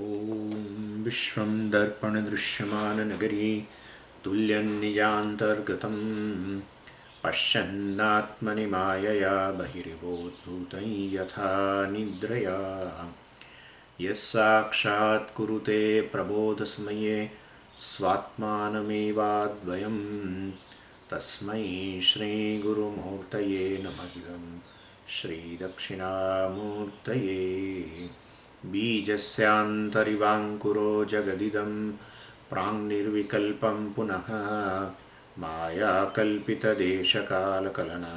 ॐ विश्वं दर्पणदृश्यमाननगरी तुल्यन्निजान्तर्गतं पश्यन्नात्मनि मायया बहिर्बोद्धूतं यथा निद्रया यस्साक्षात् कुरुते प्रबोधसमये स्वात्मानमेवाद्वयं तस्मै श्रीगुरुमूर्तये नमः इदं श्रीदक्षिणामूर्तये बीजस्यान्तरिवाङ्कुरो जगदिदं प्राङ्निर्विकल्पं पुनः मायाकल्पितदेशकालकलना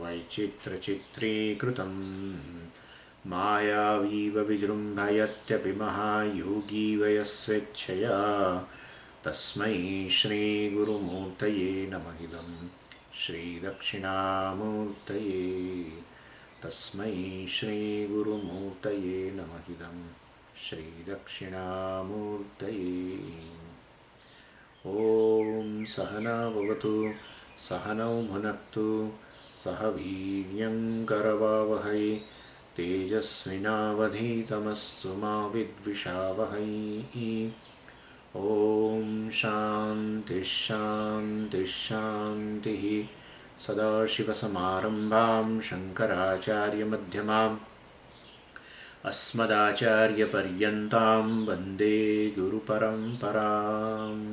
वैचित्रचित्रीकृतं मायावीव विजृम्भयत्यपि महायोगी वयस्वेच्छया तस्मै श्रीगुरुमूर्तये नमः इदं श्रीदक्षिणामूर्तये तस्मै श्रीगुरुमूर्तये नमः इदं श्रीदक्षिणामूर्तये ॐ सहना भवतु सहनौ भुनक्तु सह वीर्यङ्करवावहै तेजस्विनावधीतमस्तु मा विद्विषावहै ॐ शान्तिः शान्तिः शान्तिः सदाशिवसमारम्भां शङ्कराचार्यमध्यमाम् अस्मदाचार्यपर्यन्तां वन्दे गुरुपरम्पराम्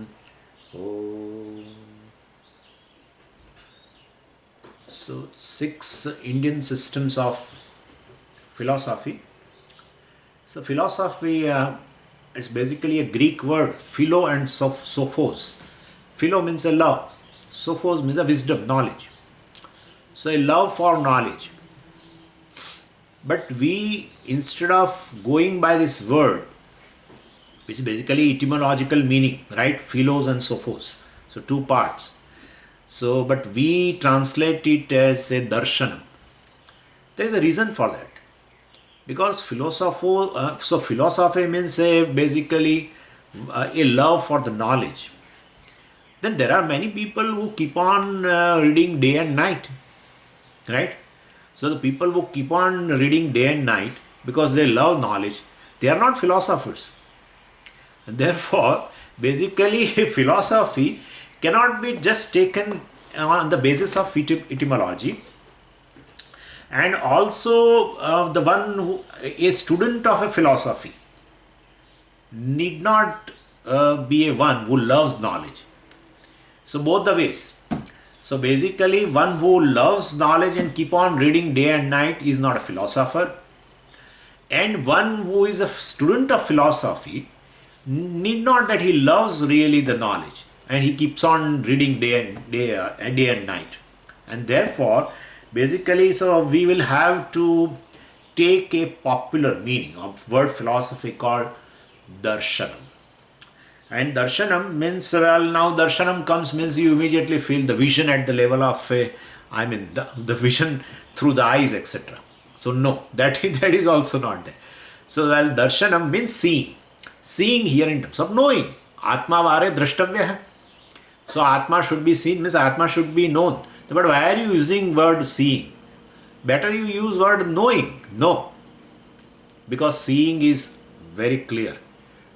So 6 Indian systems of philosophy. So philosophy, it's basically a Greek word, philo and sophos. Philo means a love, sophos means a wisdom, knowledge. So a love for knowledge. But we, instead of going by this word, which is basically etymological meaning, right? Philos and sophos. So 2 parts. So, but we translate it as a darshanam. There is a reason for that. Because philosophy means basically a love for the knowledge. Then there are many people who keep on reading day and night, right? So the people who keep on reading day and night because they love knowledge, they are not philosophers. And therefore, basically philosophy cannot be just taken on the basis of etymology. And also the one who a student of a philosophy need not be a one who loves knowledge. So both the ways. So basically one who loves knowledge and keep on reading day and night is not a philosopher. And one who is a student of philosophy need not that he loves really the knowledge and he keeps on reading day and night. And therefore basically so we will have to take a popular meaning of word philosophy called darshanam. And darshanam means, well, now darshanam comes means you immediately feel the vision at the level of the vision through the eyes, etc. So no, that is also not there. So well, darshanam means seeing. Seeing here in terms of knowing. Atma vare drashtavya. So Atma should be seen means Atma should be known. But why are you using word seeing? Better you use word knowing. No. Because seeing is very clear.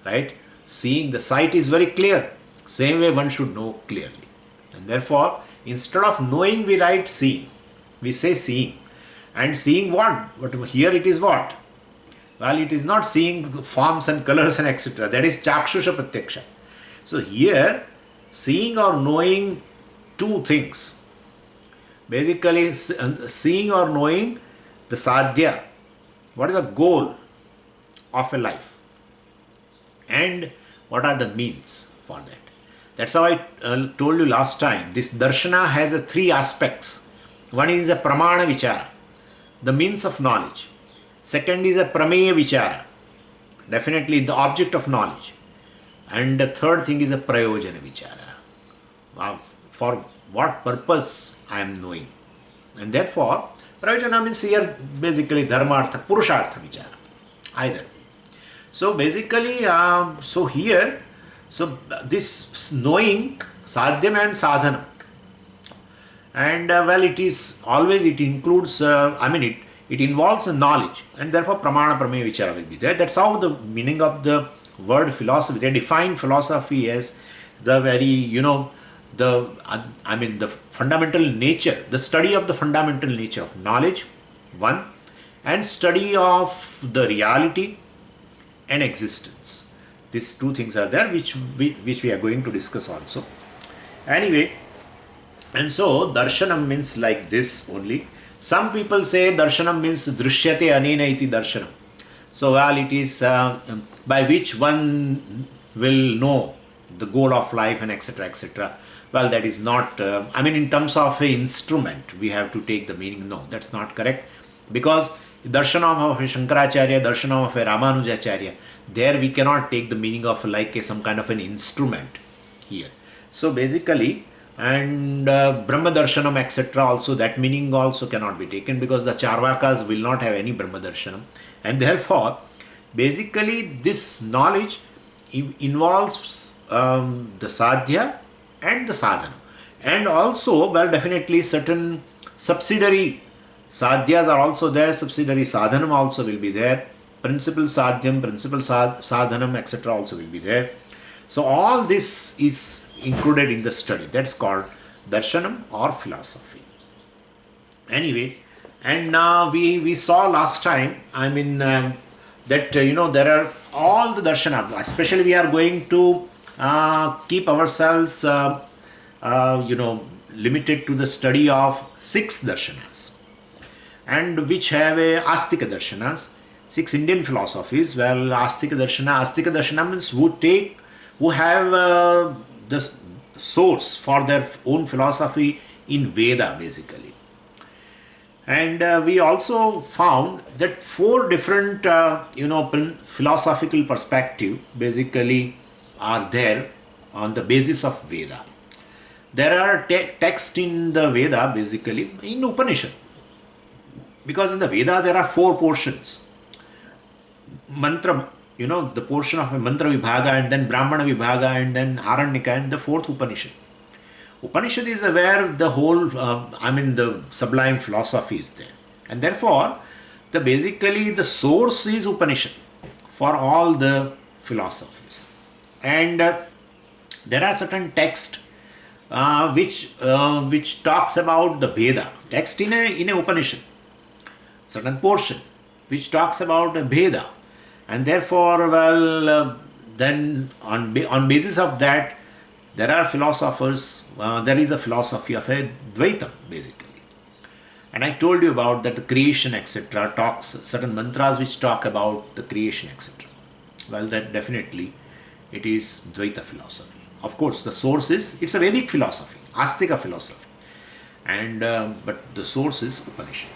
Right? Seeing, the sight is very clear. Same way one should know clearly. And therefore, instead of knowing we write seeing. We say seeing. And seeing what? But here it is what? Well, it is not seeing forms and colors and etc. That is chakshusha pratyaksha. So here, seeing or knowing 2 things. Basically, seeing or knowing the sadhya. What is the goal of a life? And what are the means for that? That's how I told you last time. This darshana has 3 aspects. One is a pramana vichara, the means of knowledge. Second is a prameya vichara, definitely the object of knowledge. And the third thing is a prayojana vichara. For what purpose I am knowing. And therefore, prayojana means here basically dharmartha, purushartha vichara, either. So basically, so here, so this knowing, sadhyam and sadhanam. And well, it is always, it includes, It involves a knowledge, and therefore pramana, prameya, vichara will be there. That's how the meaning of the word philosophy. They define philosophy as the very, the fundamental nature, the study of the fundamental nature of knowledge, one, and study of the reality and existence. These two things are there, which we are going to discuss also. Anyway, and so darshanam means like this only. Some people say darshanam means drishyate anena iti darshanam. So, well, it is by which one will know the goal of life and etc. etc. Well, that is not, in terms of an instrument, we have to take the meaning. No, that's not correct. Because darshanam of a Shankaracharya, darshanam of a Ramanujacharya, there we cannot take the meaning of like some kind of an instrument here. So, basically, and Brahma Darshanam etc. also, that meaning also cannot be taken, because the Charvakas will not have any Brahma Darshanam, and therefore basically this knowledge involves the sadhya and the sadhana, and also, well, definitely certain subsidiary sadhyas are also there, subsidiary sadhanam also will be there, principal sadhyam, principal sadhanam etc. also will be there. So all this is included in the study. That's called darshanam or philosophy. Anyway, and we saw last time, that there are all the darshana, especially we are going to keep ourselves limited to the study of 6 darshanas, and which have a astika darshanas, 6 Indian philosophies. Well, astika darshana means who have the source for their own philosophy in Veda, basically. And we also found that 4 different philosophical perspective basically are there on the basis of Veda. There are texts in the Veda, basically in Upanishad, because in the Veda there are 4 portions. Mantra, the portion of a mantra vibhaga, and then Brahmana vibhaga, and then Aranyaka, and the 4th Upanishad. Upanishad is where the whole, the sublime philosophy is there. And therefore, basically the source is Upanishad for all the philosophies. And there are certain texts which talks about the Veda. Text in a Upanishad. Certain portion which talks about the Veda. And therefore, well, then on basis of that, there are philosophers, there is a philosophy of a Dvaitam, basically. And I told you about that the creation, etc., talks, certain mantras which talk about the creation, etc. Well, that definitely, it is Dvaita philosophy. Of course, the source it's a Vedic philosophy, Astika philosophy. And, but the source is Upanishad.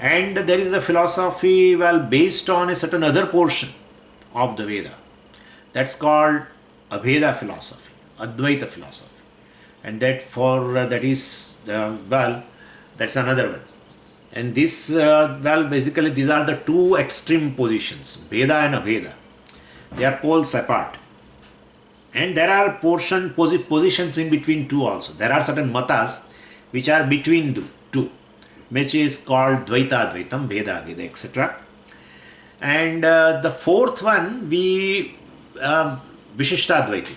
And there is a philosophy, well, based on a certain other portion of the Veda. That's called Abheda philosophy, Advaita philosophy. And that is, that's another one. And this, basically these are the 2 extreme positions, Veda and Abheda. They are poles apart. And there are positions in between 2 also. There are certain matas which are between 2. Which is called Dvaita Advaitam, Veda Veda, etc. And the 4th one, Vishishta Advaitam.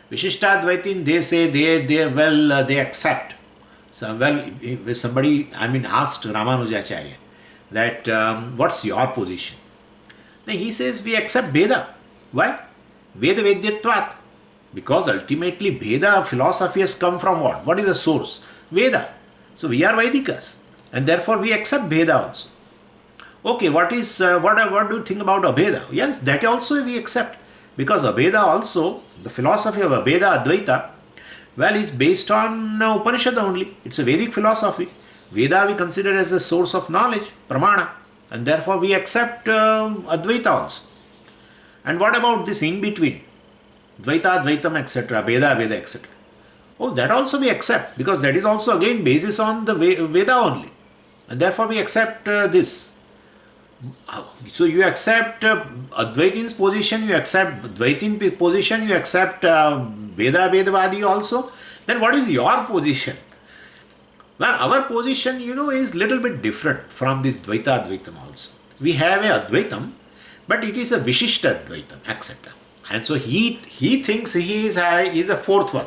Vishishta Advaitam, they say they accept. So, well, somebody, asked Ramanujacharya that what's your position? Then he says, we accept Veda. Why? Veda Vedyatvat. Because ultimately Veda philosophy has come from what? What is the source? Veda. So we are Vedikas, and therefore we accept Veda also. Okay, what do you think about Abheda? Yes, that also we accept, because Abheda also, the philosophy of Abheda Advaita, well, is based on Upanishad only. It's a Vedic philosophy. Veda we consider as a source of knowledge, pramana, and therefore we accept Advaita also. And what about this in between? Dvaita, Advaitam, etc., Veda, Veda, etc. Oh, that also we accept, because that is also again basis on the Veda only. And therefore we accept this. So you accept Advaitin's position, you accept Dvaitin position, you accept Veda Vedavadi also. Then what is your position? Well, our position, is little bit different from this Dvaita Advaitam also. We have a Advaitam, but it is a Vishishta Advaitam, etc. And so he thinks he is a fourth one.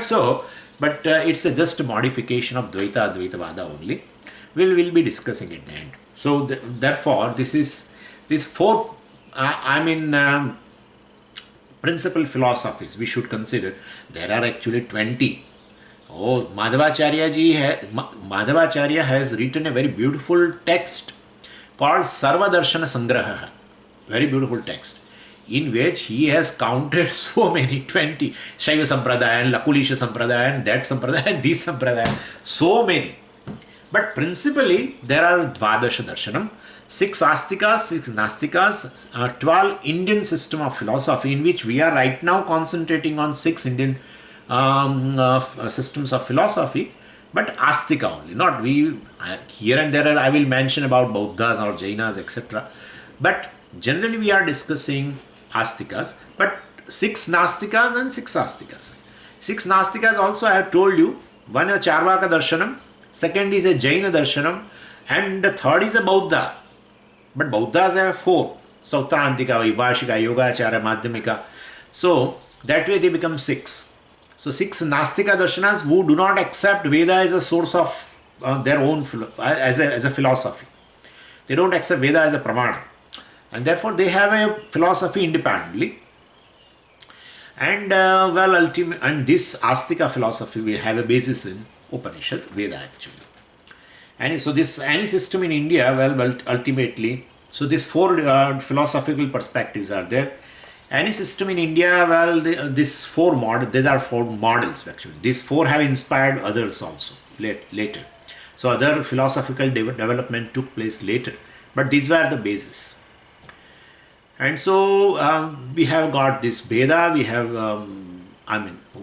So, but it's just a modification of Dvaita Advaita Vada only. We'll be discussing at the end. So therefore, this fourth, principal philosophies we should consider. There are actually 20. Oh, Madhavacharya has written a very beautiful text called Sarva Darshana Sangraha. Very beautiful text, in which he has counted so many, 20. Shaiva Sampradaya, Lakulisha Sampradaya, that Sampradaya, this Sampradaya, so many. But principally, there are Dvadasha Darshanam, 6 Astikas, 6 Nastikas, 12 Indian system of philosophy, in which we are right now concentrating on 6 Indian systems of philosophy, but Astika only. Not we, here and there I will mention about Bauddhas or Jainas, etc. But generally we are discussing Astikas, but 6 Nastikas and 6 Astikas. 6 Nastikas also I have told you, one is Charvaka Darshanam, second is a Jaina Darshanam, and the third is a Bauddha. But Bauddhas have 4. Sautrantika, Vaibhashika, Yogacharya, Madhyamika. So that way they become 6. So 6 Nastika Darshanas who do not accept Veda as a source of their own, as a philosophy. They don't accept Veda as a pramana. And therefore they have a philosophy independently. And and this Astika philosophy will have a basis in Upanishad, Veda actually. And so this, any system in India, ultimately, so these 4 philosophical perspectives are there. Any system in India, these 4 models, these are 4 models actually. These 4 have inspired others also later. So other philosophical development took place later, but these were the basis. And so we have got this Veda, we have,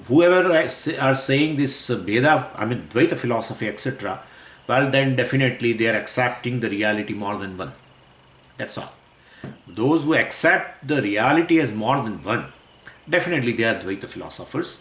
whoever are saying this Veda, Dvaita philosophy, etc., well then definitely they are accepting the reality more than one. That's all. Those who accept the reality as more than one, definitely they are Dvaita philosophers.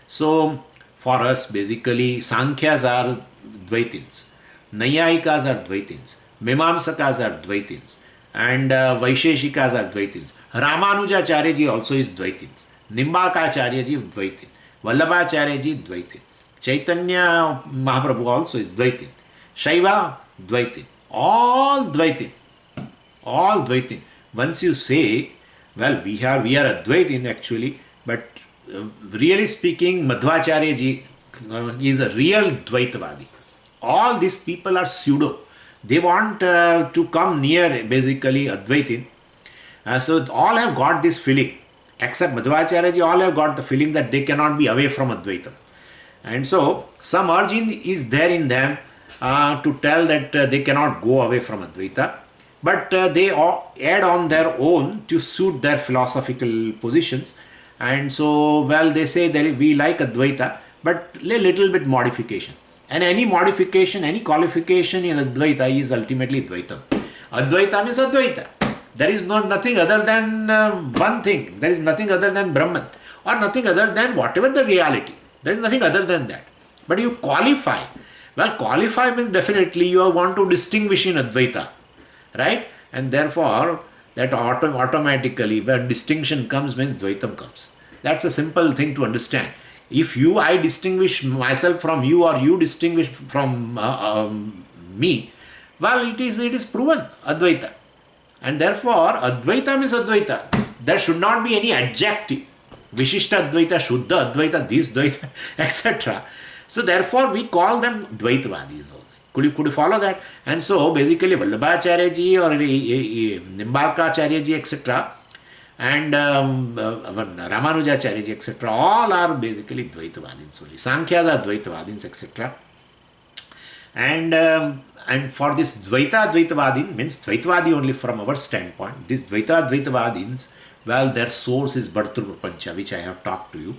So for us, basically, Sankhyas are Dvaitins, Nayayikas are Dvaitins, Mimamsakas are Dvaitins, and Vaisheshikas are Dvaitins. Ramanujacharya ji also is Dvaitins, Nimbakacharya ji Dvaitin, Vallabhacharya ji Dvaitin, Chaitanya Mahaprabhu also is Dvaitin, Shaiva Dvaitin, all Dvaitin. All Dvaitin. Once you say, well, we are Advaitin actually, but really speaking, Madhvacharya ji is a real Dvaitavadi. All these people are pseudo. They want to come near basically Advaitin. So all have got this feeling, except Madhvacharya ji, all have got the feeling that they cannot be away from Advaitam. And so some urging is there in them to tell that they cannot go away from Advaita. But they add on their own to suit their philosophical positions. And so, well, they say that we like Advaita, but a little bit modification. And any modification, any qualification in Advaita is ultimately Dvaitam. Advaita means Advaita. There is nothing other than one thing. There is nothing other than Brahman, or nothing other than whatever the reality. There is nothing other than that. But you qualify. Well, qualify means definitely you want to distinguish in Advaita. Right? And therefore, that automatically, when distinction comes, means Dvaitam comes. That's a simple thing to understand. If I distinguish myself from you, or you distinguish from me, well, it is proven Advaita. And therefore, Advaita means Advaita. There should not be any adjective. Vishishta Advaita, Shuddha Advaita, this Dvaita, etc. So therefore, we call them Dvaitavadis. Could you follow that? And so basically Vallabhacharya ji or Nimbakacharya ji, etc., and Ramanujacharya ji, etc., all are basically Dvaitavadins only. Sankhyas are Dvaitavadins, etc. And for this Dvaita Dvaitavadin means Dvaitavadi only from our standpoint. This Dvaita Dvaitavadins, well, their source is Bhartru Prapancha, which I have talked to you,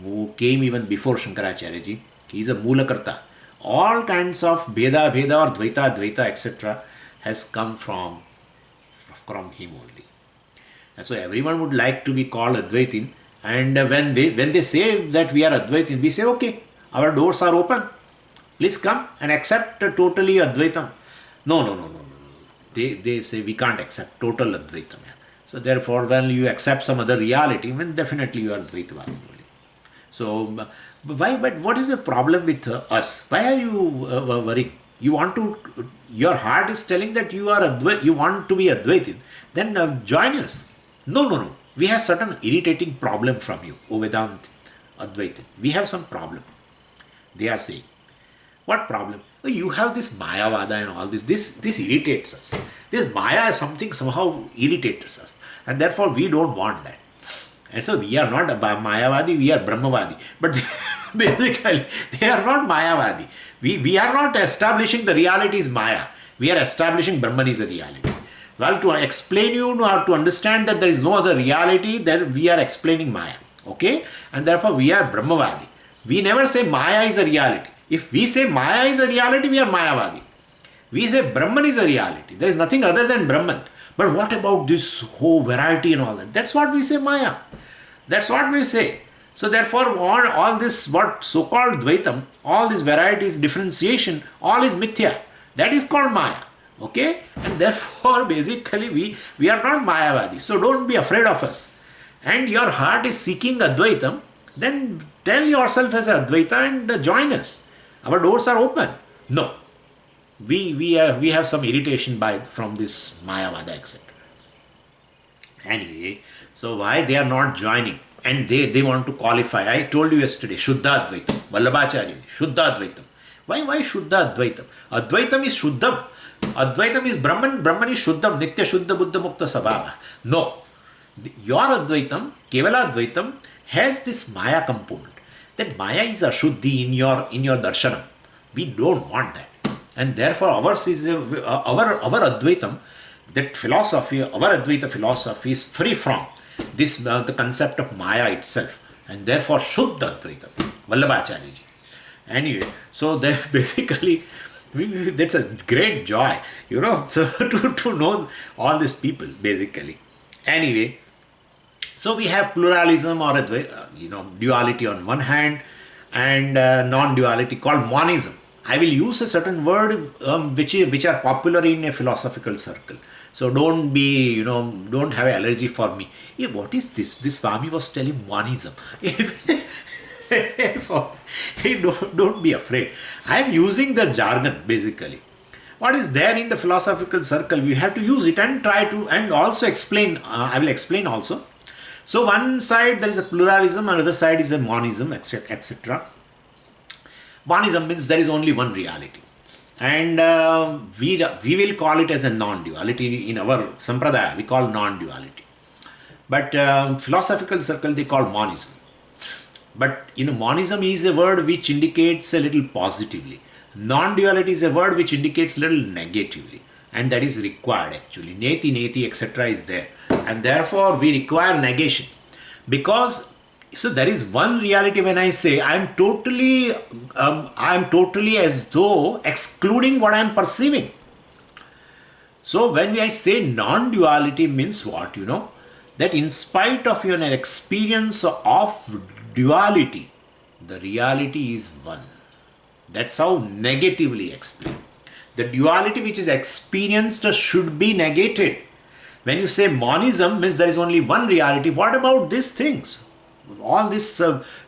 who came even before Shankaracharya ji. He is a Mulakarta. All kinds of Veda or Dvaita, etc. has come from him only. And so everyone would like to be called Advaitin. And when they say that we are Advaitin, we say, okay, our doors are open. Please come and accept totally Advaitam. No, no, no, no, no. They say we can't accept total Advaitam. So therefore, when you accept some other reality, then definitely you are Advaitavadi only. So why? But what is the problem with us? Why are you worrying? You want to? Your heart is telling that you are you want to be Advaitin. Then join us. No, no, no. We have certain irritating problem from you, O Vedant Advaitin. We have some problem. They are saying. What problem? Oh, you have this Mayavada and all this. This irritates us. This Maya is something somehow irritates us. And therefore we don't want that. And so we are not Mayavadi, we are Brahmavadi. But basically, they are not Mayavadi. We are not establishing the reality is Maya. We are establishing Brahman is a reality. Well, to explain you how to understand that there is no other reality, then we are explaining Maya. Okay? And therefore we are Brahmavadi. We never say Maya is a reality. If we say Maya is a reality, we are Mayavadi. We say Brahman is a reality. There is nothing other than Brahman. But what about this whole variety and all that? That's what we say Maya. That's what we say. So therefore, all this what so-called Dvaitam, all these varieties, differentiation, all is Mithya. That is called Maya. Okay? And therefore, basically, we are not Mayavadi. So don't be afraid of us. And your heart is seeking Advaitam, then tell yourself as Advaita and join us. Our doors are open. No. We have some irritation from this Mayavada, etc. Anyway, so why they are not joining? And they want to qualify. I told you yesterday, Shuddha Advaitam. Vallabhacharya, Shuddha Advaitam. Why Shuddha Advaitam? Advaitam is Shuddham. Advaitam is Brahman. Brahman is Shuddham. Nitya Shuddha Buddha Mukta Sabhava. No. Your Advaitam, Kevala Advaitam, has this Maya component. That Maya is a Shuddhi in your darshanam. We don't want that. And therefore ours is our Advaitam, that philosophy, our Advaita philosophy is free from this the concept of Maya itself. And therefore Shuddha Advaitam. Vallabhacharya ji. Anyway, so basically that's a great joy, so to know all these people basically. Anyway, so we have pluralism or duality on one hand and non-duality called monism. I will use a certain word which are popular in a philosophical circle. So don't be, don't have an allergy for me. Yeah, what is this? This Swami was telling monism. Therefore, don't be afraid. I am using the jargon basically. What is there in the philosophical circle, we have to use it and try to, and also explain. I will explain also. So one side there is a pluralism, another side is a monism, etc. Monism means there is only one reality. And we will call it as a non-duality. In our sampradaya, we call non-duality. But philosophical circle, they call monism. But monism is a word which indicates a little positively. Non-duality is a word which indicates a little negatively. And that is required actually. Neti, etc. is there. And therefore, we require negation. Because, so there is one reality when I say I am totally as though excluding what I am perceiving. So when I say non-duality means what, that in spite of your experience of duality, the reality is one. That's how negatively explained. The duality which is experienced should be negated. When you say monism means there is only one reality, what about these things? All these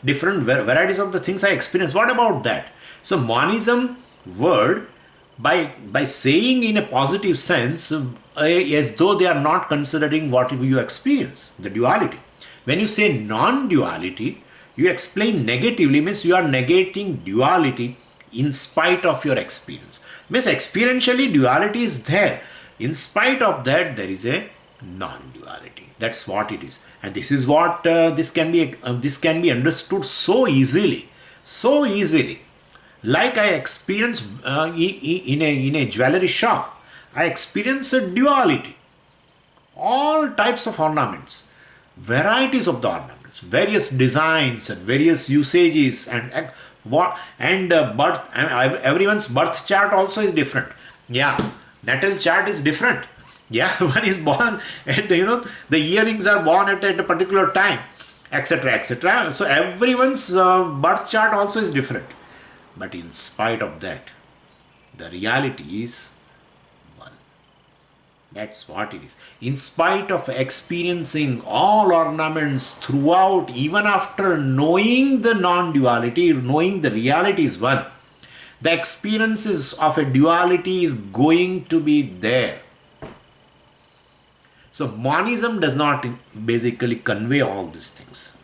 different varieties of the things I experience, what about that? So monism word, by saying in a positive sense, as though they are not considering what you experience, the duality. When you say non-duality, you explain negatively, means you are negating duality in spite of your experience. Means experientially duality is there. In spite of that, there is a non-duality. That's what it is. And this is what this can be understood so easily. Like I experience in a jewelry shop, I experience a duality. All types of ornaments, varieties of the ornaments, various designs and various usages and birth, and everyone's birth chart also is different. Yeah, natal chart is different. Yeah, one is born and the earrings are born at a particular time, etc. So everyone's birth chart also is different. but in spite of that, the reality is one. That's what it is. In spite of experiencing all ornaments throughout, even after knowing the non-duality, knowing the reality is one, the experiences of a duality is going to be there. So monism does not basically convey all these things.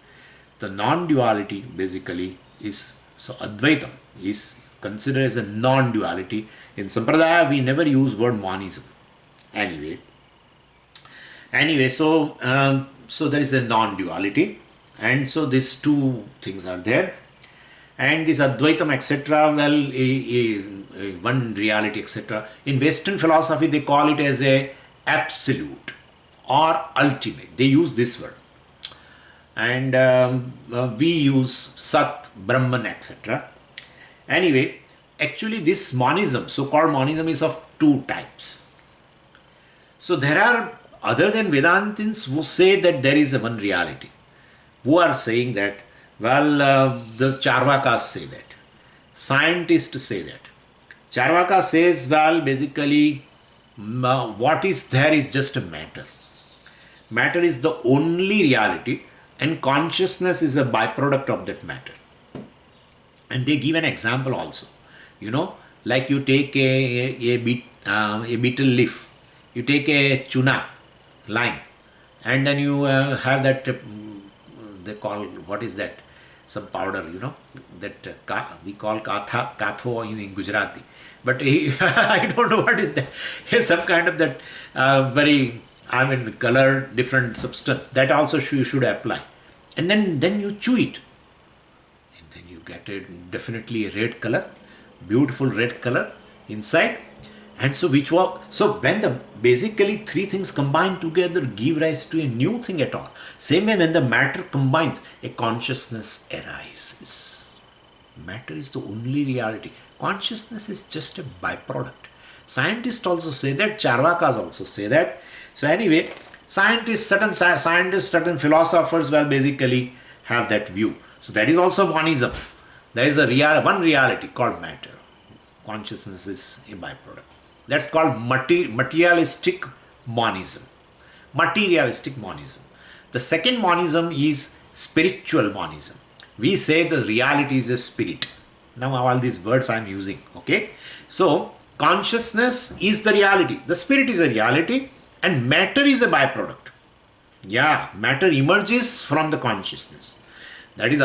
The non-duality basically is, so Advaitam is considered as a non-duality. In Sampradaya, we never use word monism. Anyway, so there is a non-duality, and so these two things are there. And this Advaitam, etc., well, one reality, etc. In Western philosophy, they call it as a absolute or ultimate. They use this word. And we use Sat, Brahman, etc. Anyway, actually this monism, so-called monism, is of two types. So there are, other than Vedantins, who say that there is a one reality, who are saying that, well, the Charvakas say that, scientists say that. Charvaka says, well, basically, what is there is just a matter. Matter is the only reality, and consciousness is a byproduct of that matter. And they give an example also. You know, like you take a beetle leaf, you take a chuna lime, and then you have that, they call, what is that? Some powder, you know, that we call katho in Gujarati. But I don't know what is that. It's some kind of that very, color, different substance. That also you should apply. And then you chew it. And then you get definitely a red color, beautiful red color inside. And so when the basically three things combine together give rise to a new thing at all. Same way when the matter combines, a consciousness arises. Matter is the only reality. Consciousness is just a byproduct. Scientists also say that, Charvakas also say that. So anyway, certain philosophers will basically have that view. So that is also monism. There is one reality called matter. Consciousness is a byproduct. That's called materialistic monism. Materialistic monism. The second monism is spiritual monism. We say the reality is a spirit. Now all these words I am using, okay? So consciousness is the reality. The spirit is a reality, and matter is a byproduct. Yeah, matter emerges from the consciousness. That is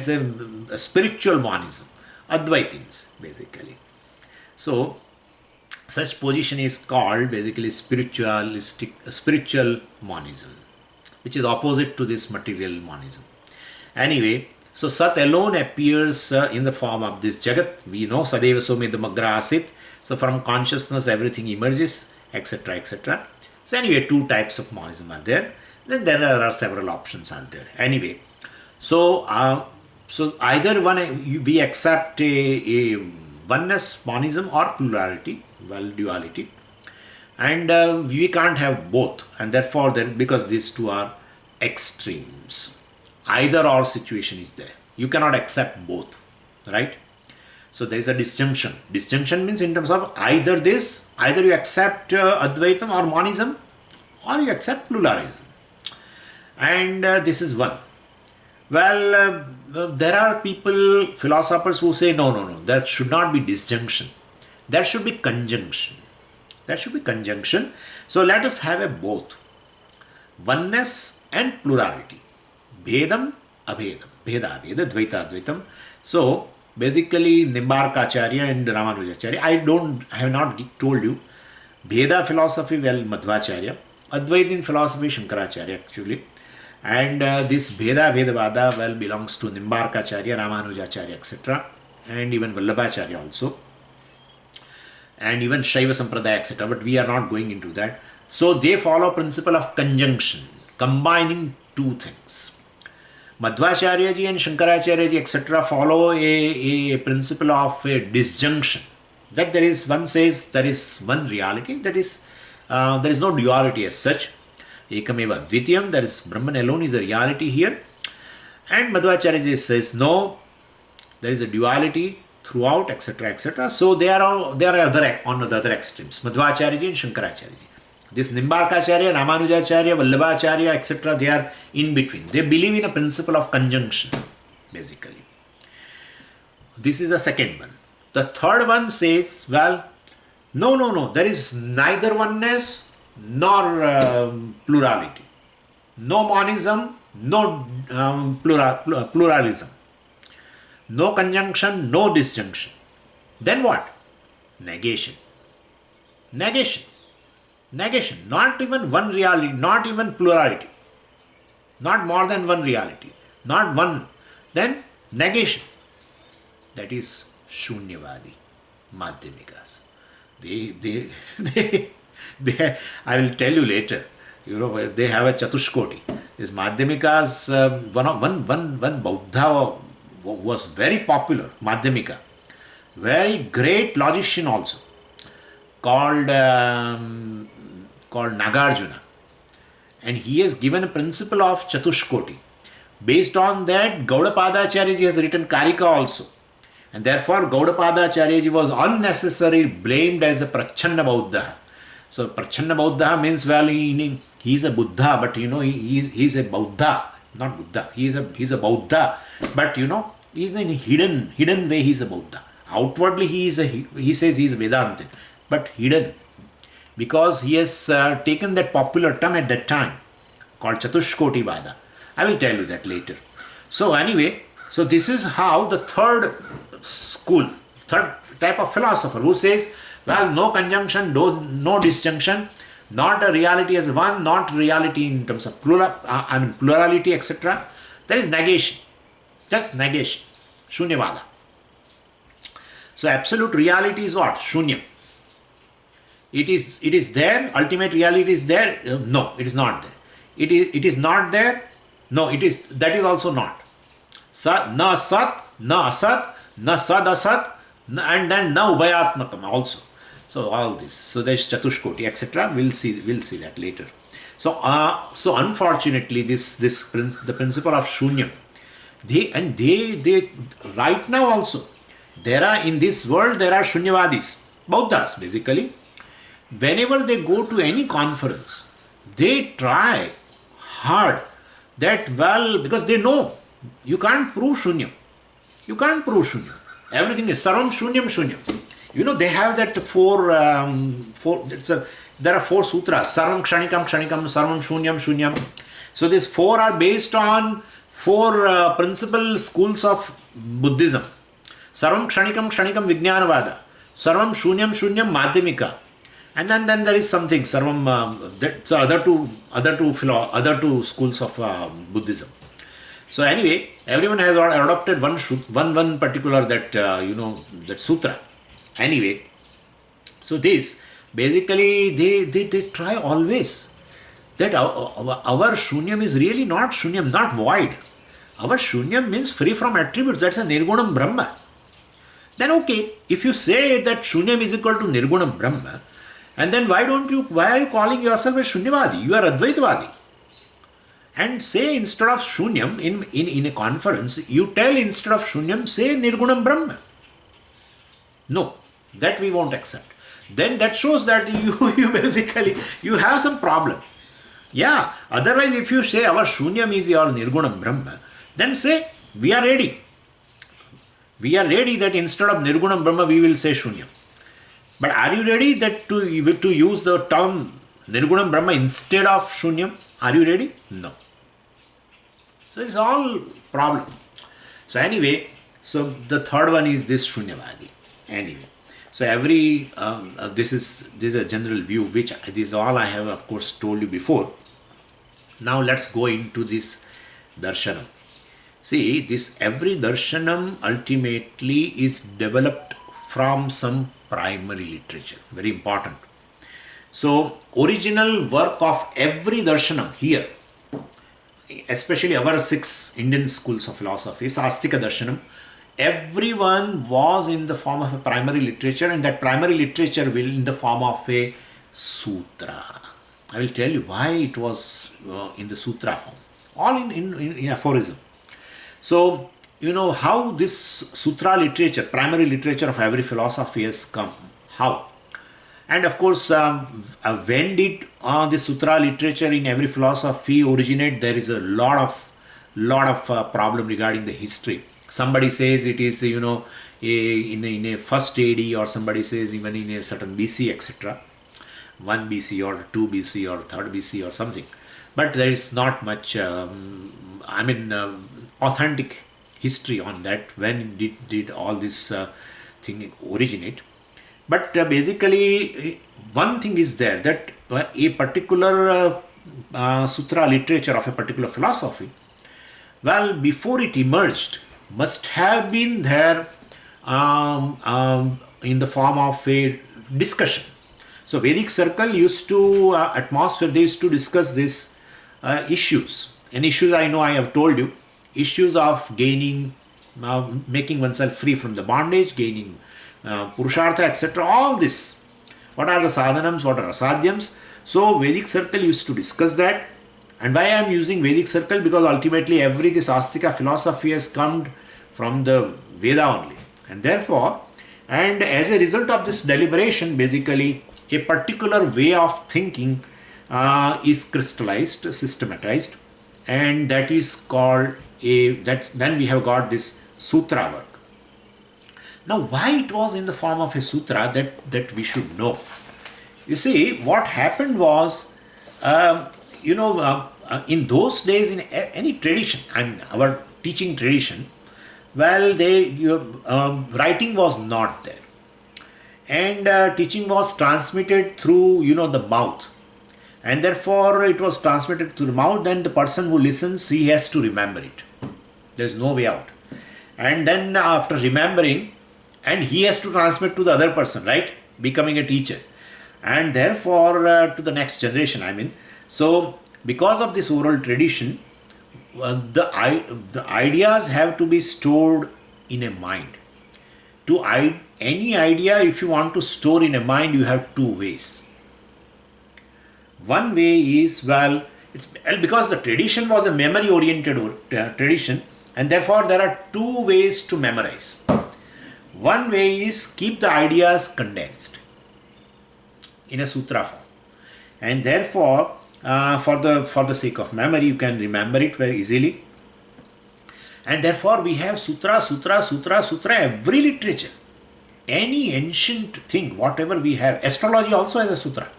a spiritual monism. Advaitins, basically. So such position is called basically spiritual monism, which is opposite to this material monism. Anyway, so Sat alone appears in the form of this Jagat. We know Sadeva Somedamagra Asit. So from consciousness everything emerges, etc., etc. So anyway, two types of monism are there. Then there are several options are there. Anyway, so either one, we accept a oneness monism or plurality, well, duality, and we can't have both, and therefore because these two are extremes, either or situation is there. You cannot accept both, right? So there is a disjunction. Disjunction means in terms of either you accept Advaitam or monism, or you accept pluralism, and this is one. Well, there are philosophers who say no, there should not be disjunction. There should be conjunction. So let us have a both. Oneness and plurality. Bhedam, abhedam. Bheda, abheda, dvaita, advaitam. So basically Nimbarkacharya and Ramanujacharya, I have not told you. Bheda philosophy, well, Madhvacharya. Advaitin philosophy, Shankaracharya actually. And this Bhedavada, well, belongs to Nimbarkacharya, Ramanujacharya, etc. And even Vallabhacharya also. And even Shaiva Sampradaya, etc. But we are not going into that. So they follow principle of conjunction, combining two things. Madhvacharya ji and Shankaracharya ji, etc. follow a principle of a disjunction. That one says there is one reality, that is, there is no duality as such. Ekameva Dvitiyam, that is Brahman alone is a reality here. And Madhvacharya ji says, no, there is a duality throughout, etc., etc. So they are other on the other extremes. Madhvacharya ji and Shankaracharya ji. This Nimbarkacharya, Ramanujacharya, Vallabhacharya, etc., they are in between. They believe in a principle of conjunction, basically. This is the second one. The third one says, well, no, there is neither oneness nor plurality. No monism, no pluralism. No conjunction, no disjunction. Then what? Negation. Negation. Negation. Not even one reality, not even plurality. Not more than one reality. Not one. Then negation. That is Shunyavadi, Madhyamikas. They, I will tell you later. They have a Chatushkoti. This Madhyamikas, one Buddha was very popular, Madhyamika. Very great logician also, called Nagarjuna. And he has given a principle of Chatushkoti. Based on that, Gaudapadacharya ji has written Karika also. And therefore, Gaudapadacharya ji was unnecessarily blamed as a Prachanna Bauddha. So, Prachanna Bauddha means, well, he is a Buddha, but he is a Bauddha, not Buddha. He is a Bauddha, but he is in hidden way. He is a Buddha. Outwardly, he says he is Vedantin, but hidden, because he has taken that popular term at that time called Chatushkoti Vada. I will tell you that later. So anyway, so this is how the third type of philosopher who says, well, no conjunction, no disjunction, not a reality as one, not reality in terms of plurality, etc. There is negation, just negation, Shunyavada. So absolute reality is what? Shunyam. It is there. Ultimate reality is there. No, it is not there. It is not there. No, it is. That is also not. Na sat, na asat, na sad asat, and then na ubhayatmakam also. So all this. So there is Chatushkoti, etc. We'll see that later. So unfortunately, the principle of Shunyam. They right now also, in this world there are Shunyavadis, Buddhas basically. Whenever they go to any conference, they try hard that, well, because they know you can't prove Shunyam. You can't prove Shunyam. Everything is Sarvam Shunyam. They have that there are 4 sutras, Sarvam Kshanikam, Sarvam Shunyam. So these 4 are based on 4 principal schools of Buddhism. Sarvam Kshanikam Vijnanavada, Sarvam Shunyam Madhyamika. And then there is something, Sarvam, so other two schools of Buddhism. So anyway, everyone has adopted one particular that sutra. Anyway, so this basically they try always that our Shunyam is really not Shunyam, not void. Our Shunyam means free from attributes. That's a Nirgunam Brahma. Then okay, if you say that Shunyam is equal to Nirgunam Brahma, and then why are you calling yourself a Shunyavadi? You are Advaitavadi. And say instead of Shunyam, in a conference, you tell instead of Shunyam, say Nirgunam Brahma. No, that we won't accept. Then that shows that you basically, you have some problem. Yeah, otherwise if you say our Shunyam is your Nirgunam Brahma, then say we are ready. We are ready that instead of Nirgunam Brahma we will say Shunyam. But are you ready that to use the term Nirgunam Brahma instead of Shunyam? Are you ready? No. So it's all problem. So anyway, so the third one is this Shunyavadi. Anyway, so this is a general view, which this is all I have of course told you before. Now let's go into this darshanam. See, every darshanam ultimately is developed from some primary literature. Very important. So, original work of every darshanam here, especially our 6 Indian schools of philosophy, Astika Darshanam, everyone was in the form of a primary literature, and that primary literature will in the form of a sutra. I will tell you why it was in the sutra form, all in aphorism. So, how this sutra literature, primary literature of every philosophy has come. How? And of course, when did the sutra literature in every philosophy originate? There is a lot of problem regarding the history. Somebody says it is in a first AD, or somebody says even in a certain BC, etc. 1 BC or 2 BC or 3rd BC or something. But there is not much, authentic history on that. When did all this thing originate? But basically, one thing is there, that a particular sutra literature of a particular philosophy, well, before it emerged, must have been there in the form of a discussion. So Vedic circle used to atmosphere. They used to discuss these issues. And issues, I know I have told you, issues of gaining, making oneself free from the bondage, gaining purushartha, etc. All this. What are the sadhanams? What are asadhyams? So Vedic circle used to discuss that. And why I am using Vedic circle? Because ultimately every this Astika philosophy has come from the Veda only. And therefore, and as a result of this deliberation, basically a particular way of thinking is crystallized, systematized, and that is called then we have got this sutra work. Now, why it was in the form of a sutra, that we should know. You see, what happened was, in those days, in any tradition, our teaching tradition, well, writing was not there, and teaching was transmitted through, the mouth, and therefore it was transmitted through the mouth. Then the person who listens, he has to remember it. There is no way out. And then after remembering, and he has to transmit to the other person, right? Becoming a teacher, and therefore to the next generation. So because of this oral tradition, the ideas have to be stored in a mind. Any idea, if you want to store in a mind, you have two ways. One way is, because the tradition was a memory oriented tradition, and therefore there are two ways to memorize. One way is keep the ideas condensed in a sutra form, and therefore for the sake of memory, you can remember it very easily. And therefore we have sutra, every literature, any ancient thing, whatever we have. Astrology also has a sutra.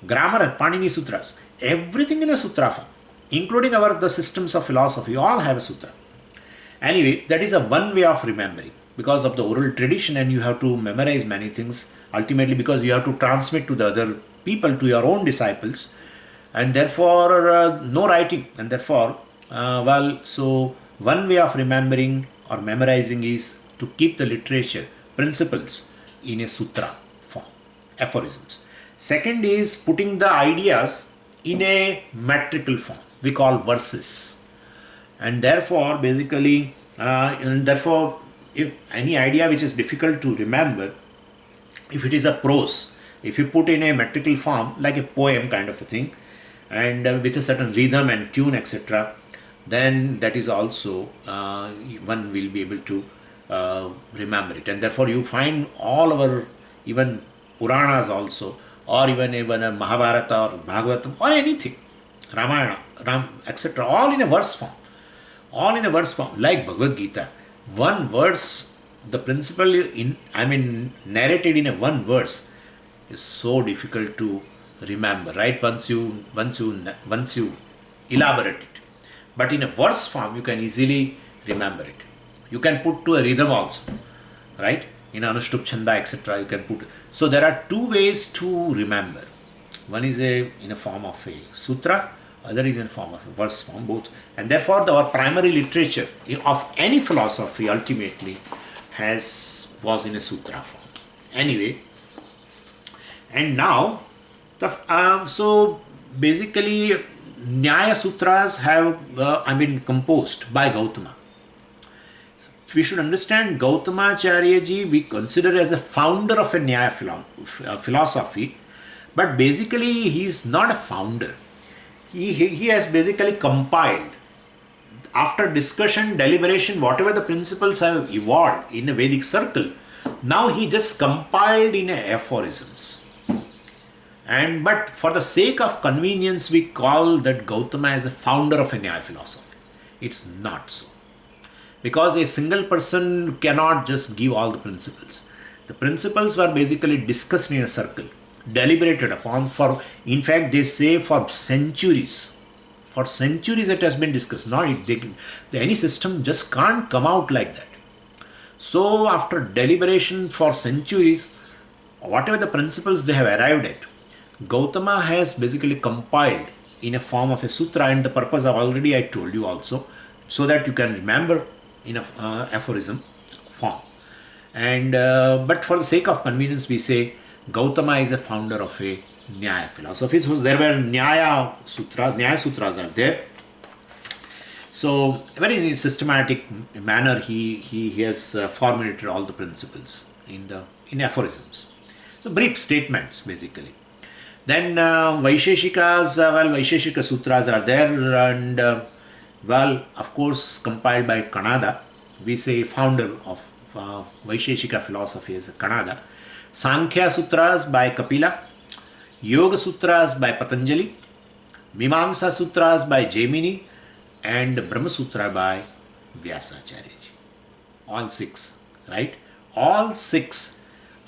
Grammar, Panini Sutras, everything in a sutra form, including the systems of philosophy, all have a sutra. Anyway, that is a one way of remembering because of the oral tradition, and you have to memorize many things ultimately because you have to transmit to the other people, to your own disciples, and therefore no writing. And therefore, so one way of remembering or memorizing is to keep the literature principles in a sutra form, aphorisms. Second is putting the ideas in a metrical form, we call verses. And therefore, basically, if any idea which is difficult to remember, if it is a prose, if you put in a metrical form, like a poem kind of a thing, and with a certain rhythm and tune, etc., then that is also, one will be able to remember it. And therefore, you find all our, even Puranas also, or even a Mahabharata or Bhagavatam or anything, Ramayana, etc., all in a verse form. All in a verse form, like Bhagavad Gita. One verse, the principle narrated in a one verse is so difficult to remember, right? Once you elaborate it. But in a verse form, you can easily remember it. You can put to a rhythm also, right? In Anushtup Chanda, etc., you can put. So there are two ways to remember. One is in a form of a sutra, other is in form of a verse form, both. And therefore, our primary literature of any philosophy ultimately was in a sutra form. Anyway, and now, so basically, Nyaya Sutras have composed by Gautama. We should understand Gautama Acharya ji, we consider as a founder of a Nyaya philosophy, but basically he is not a founder. He has basically compiled after discussion, deliberation, whatever the principles have evolved in a Vedic circle, now he just compiled in aphorisms. But for the sake of convenience, we call that Gautama as a founder of a Nyaya philosophy. It's not so. Because a single person cannot just give all the principles. The principles were basically discussed in a circle, deliberated upon in fact, they say for centuries. For centuries it has been discussed. Any system just can't come out like that. So after deliberation for centuries, whatever the principles they have arrived at, Gautama has basically compiled in a form of a sutra, and the purpose I told you also, so that you can remember in a aphorism form. But for the sake of convenience, we say Gautama is a founder of a Nyaya philosophy. So there were Nyaya sutras are there. So very in systematic manner he has formulated all the principles in aphorisms. So brief statements basically. Then Vaisheshikas, Vaisheshika sutras are there, and of course compiled by Kanada. We say founder of Vaisheshika philosophy is Kanada. Sankhya sutras by Kapila, Yoga sutras by Patanjali, Mimamsa sutras by Jaimini, and Brahma Sutra by Vyasacharya. All six, right? All six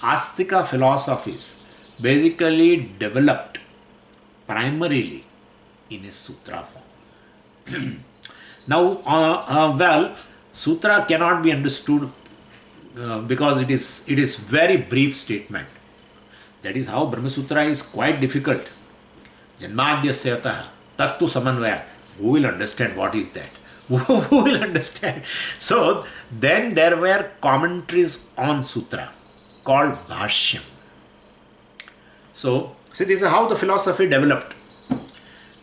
Astika philosophies basically developed primarily in a sutra form. Now, sutra cannot be understood because it is very brief statement. That is how Brahma Sutra is quite difficult. Janmadhyasya yatah tattu samanvaya. Who will understand what is that? Who will understand? So then there were commentaries on sutra called Bhashyam. So see, this is how the philosophy developed.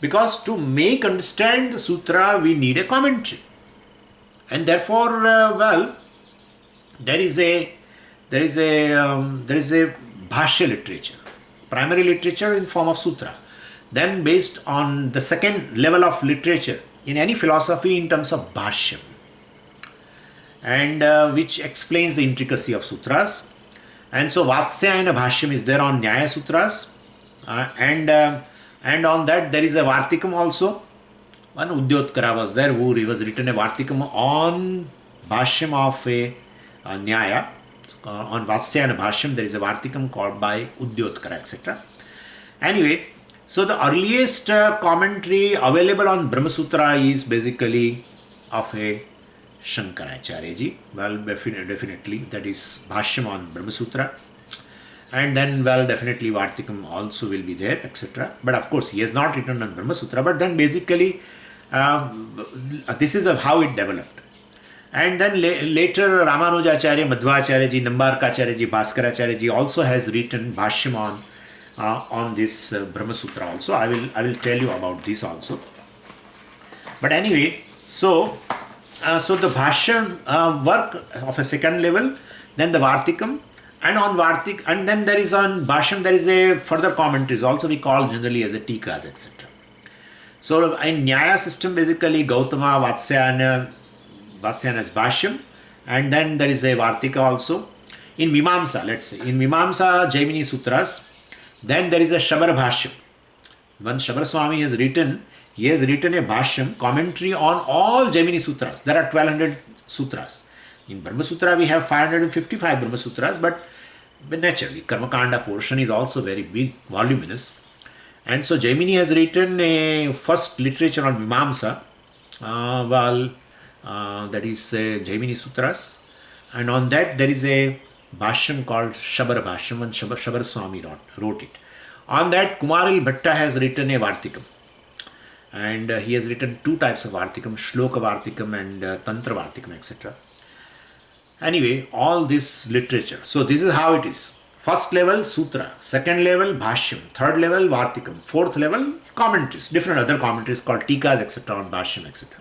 Because to make understand the sutra, we need a commentary, and therefore, there is a bhashya literature, primary literature in form of sutra. Then based on the second level of literature in any philosophy in terms of bhashyam, and which explains the intricacy of sutras. And so Vatsyayana Bhashyam is there on Nyaya Sutras, and on that there is a Vartikam also. One Udyotkara was there who was written a Vartikam on Bhashyam of a Nyaya. On Vatsyayana Bhashyam there is a Vartikam called by Udyotkara, etc. Anyway, so the earliest commentary available on Brahma Sutra is basically of a Shankaracharya ji. Well, definitely that is Bhashyam on Brahma Sutra. And then, definitely Vartikam also will be there, etc. But of course, he has not written on Brahma Sutra. But then basically, this is how it developed. And then later, Ramanujacharya, Madhvacharya ji, Nambarkacharya ji, Bhaskaracharya ji also has written Bhashyam on this Brahma Sutra also. I will tell you about this also. But anyway, so the Bhashyam work of a second level, then the Vartikam, and on Vartik, and then there is on Bhashyam there is a further commentaries also we call generally as a Tikas, etc. So in Nyaya system basically Gautama, Vatsyayana is Bhashyam, and then there is a Vartika also. In Mimamsa, let's say, in Mimamsa Jaimini Sutras, then there is a Shabar Bhashyam. When Shabar Swami has written, he has written a Bhashyam, commentary on all Jaimini Sutras. There are 1200 sutras. In Brahma Sutra, we have 555 Brahma Sutras, but naturally, Karmakanda portion is also very big, voluminous. And so Jaimini has written a first literature on Mimamsa, that is Jaimini Sutras. And on that, there is a Bhashyam called Shabar Bhashyam, and Shabar Swami wrote it. On that, Kumaril Bhatta has written a Vartikam. And he has written two types of Vartikam, Shloka Vartikam and Tantra Vartikam, etc. Anyway, all this literature. So this is how it is. First level, Sutra. Second level, Bhashyam. Third level, Vartikam. Fourth level, commentaries. Different other commentaries called Tikas, etc. on Bhashyam, etc.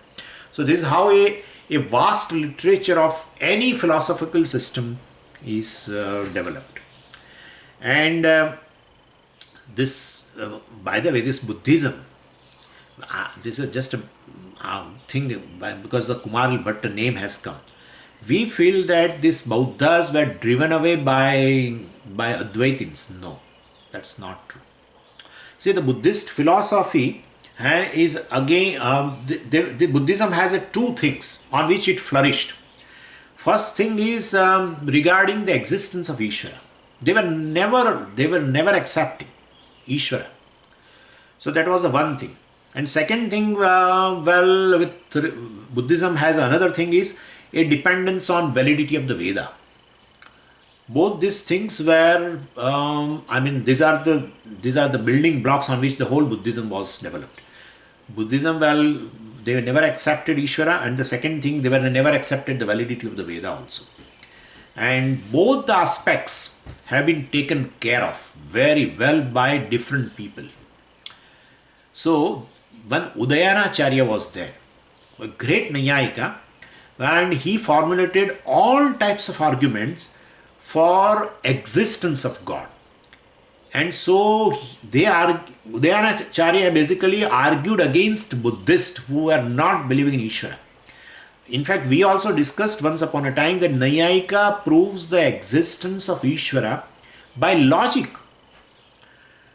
So this is how a vast literature of any philosophical system is developed. And this, by the way, this Buddhism, this is just a thing because the Kumaril Bhatta name has come. We feel that these Buddhas were driven away by Advaitins. No, that's not true. See, the Buddhist philosophy is again, the Buddhism has two things on which it flourished. First thing is regarding the existence of Ishvara. They were never accepting Ishvara. So that was the one thing. And second thing, with Buddhism has another thing is a dependence on validity of the Veda. Both these things were, these are the building blocks on which the whole Buddhism was developed. Buddhism, they never accepted Ishvara, and the second thing, they were never accepted the validity of the Veda also. And both the aspects have been taken care of very well by different people. So, when Udayanacharya was there, a great Nayayika, and he formulated all types of arguments for existence of God. And so Udayanacharya basically argued against Buddhists who were not believing in Ishvara. In fact, we also discussed once upon a time that Nayayika proves the existence of Ishvara by logic.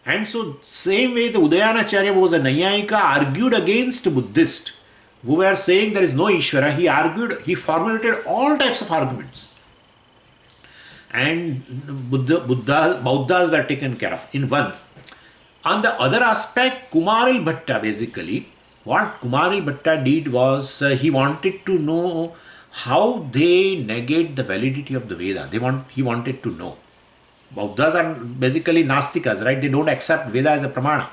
And so, same way the Udayanacharya was a Nayayika, argued against Buddhists who were saying there is no Ishvara. He formulated all types of arguments. And Buddhas were taken care of in one. On the other aspect, Kumaril Bhatta basically, what Kumaril Bhatta did was he wanted to know how they negate the validity of the Veda. He wanted to know. Buddhas are basically Nastikas, right? They don't accept Veda as a pramana.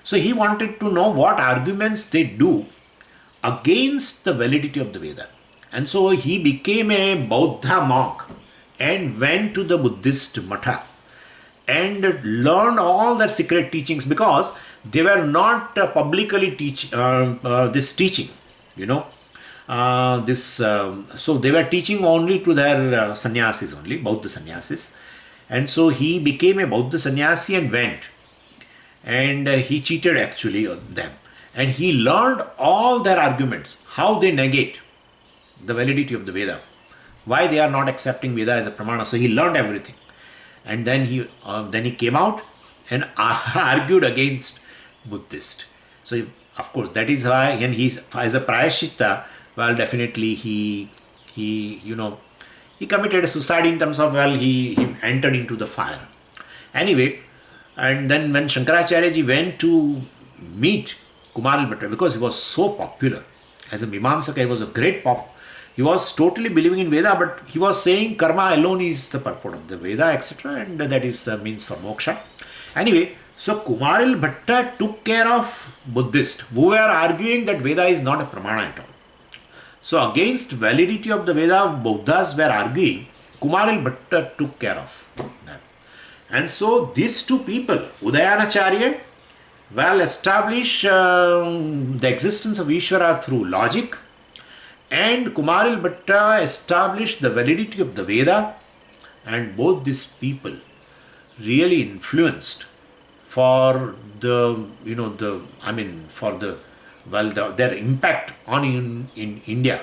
So he wanted to know what arguments they do against the validity of the Veda. And so he became a Buddha monk and went to the Buddhist matha and learned all their secret teachings, because they were not publicly this teaching, so they were teaching only to their sannyasis only, Buddha sannyasis. And so he became a Buddha sannyasi and went. And he cheated actually them. And he learned all their arguments, how they negate the validity of the Veda, why they are not accepting Veda as a pramana. So he learned everything. And then he came out and argued against Buddhist. So of course that is why, and he's as a prayaschitta, definitely he committed suicide in terms of, he entered into the fire. Anyway, and then when Shankaracharya ji went to meet Kumaril Bhatta, because he was so popular as a Mimamsaka, he was a great pop. He was totally believing in Veda, but he was saying karma alone is the purport of the Veda, etc. And that is the means for moksha. Anyway, so Kumaril Bhatta took care of Buddhists who were arguing that Veda is not a pramana at all. So against validity of the Veda, Buddhas were arguing, Kumaril Bhatta took care of them. And so these two people, Udayanacharya, establish the existence of Ishvara through logic, and Kumaril Bhatta established the validity of the Veda, and both these people really influenced for their impact on in India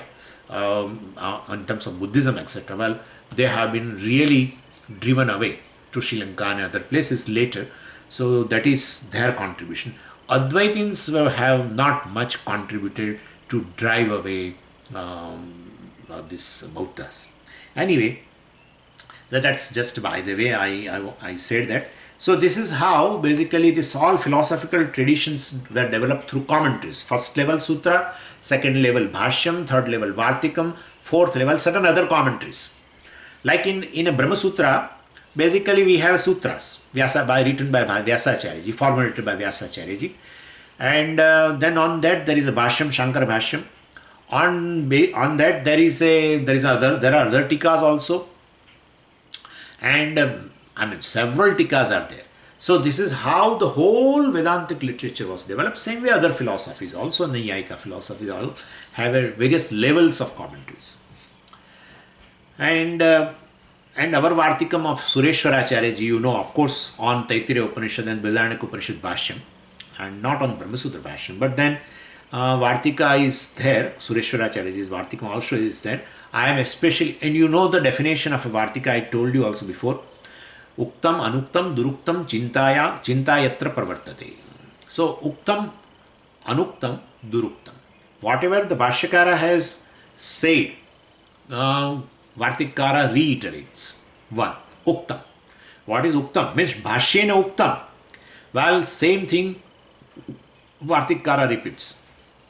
in terms of Buddhism, etc. They have been really driven away to Sri Lanka and other places later. So that is their contribution. Advaitins have not much contributed to drive away these Buddhas. Anyway, so that's just by the way I said that. So this is how basically this all philosophical traditions were developed through commentaries. First level Sutra, second level Bhashyam, third level Vartikam, fourth level certain other commentaries. Like in a Brahma Sutra, basically we have sutras, written by Vyasacharya ji, formulated by Vyasacharya ji. And then on that there is a Bhashyam, Shankara Bhashyam. On that there are other tikas also. And several tikas are there. So this is how the whole Vedantic literature was developed. Same way other philosophies, also Nayayika philosophies, all have various levels of commentaries. And our Vartikam of Sureshwaracharya ji, of course, on Taittiriya Upanishad and Brihadaranyaka Upanishad Bhashyam. and not on Brahmasutra Bhashyam. But then Vartika is there, Sureshwaracharya's Vartika also is there. I am especially, and you know the definition of a Vartika, I told you also before. Uktam, Anuktam, Duruktam, Chintayatra Pravartate. So, Uktam, Anuktam, Duruktam. Whatever the Bhashyakara has said, Vartikara reiterates. One, Uktam. What is Uktam? Means Bhashyena Uktam. Well, same thing Vartikara repeats.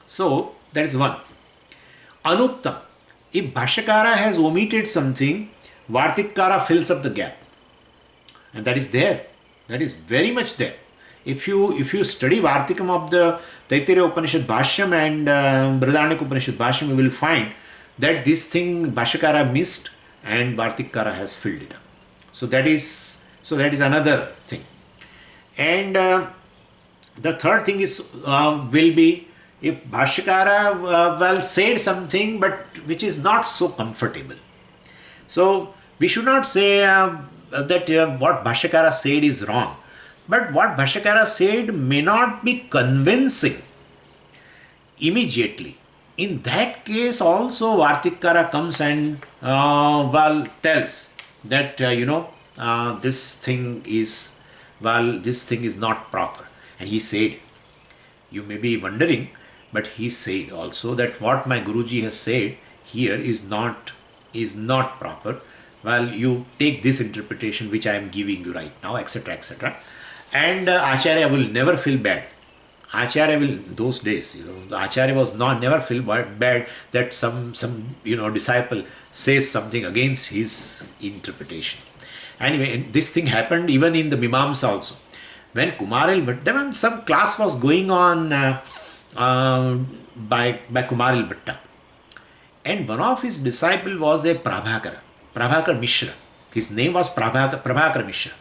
So, that is one. Anuktam. If Bhashyakara has omitted something, Vartikara fills up the gap. And that is there. That is very much there. If you study Vartikam of the Taittiriya Upanishad Bhashyam and Brihadaranyaka Upanishad Bhashyam, you will find that this thing Bhashyakara missed and Vartikara has filled it up. So that is another thing. And the third thing is will be if Bhashyakara said something but which is not so comfortable. So we should not say that what Bhashyakara said is wrong. But what Bhashyakara said may not be convincing immediately. In that case also Vartikara comes and tells that this thing is not proper. And he said, you may be wondering, but he said also that what my Guruji has said here is not proper. Well, you take this interpretation which I am giving you right now, etc., etc. And Acharya will never feel bad. Acharya will, those days, the Acharya was never feel bad that some disciple says something against his interpretation. Anyway, this thing happened even in the Mimamsa also. When Kumaril Bhatta, when some class was going on by Kumaril Bhatta, and one of his disciples was a Prabhakar Mishra. His name was Prabhakar Mishra.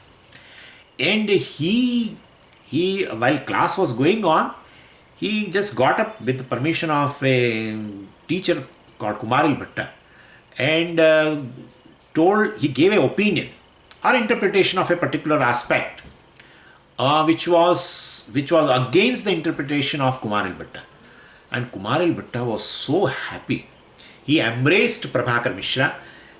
And he while class was going on, he just got up with the permission of a teacher called Kumaril Bhatta and he gave an opinion or interpretation of a particular aspect which was against the interpretation of Kumaril Bhatta. And Kumaril Bhatta was so happy. He embraced Prabhakar Mishra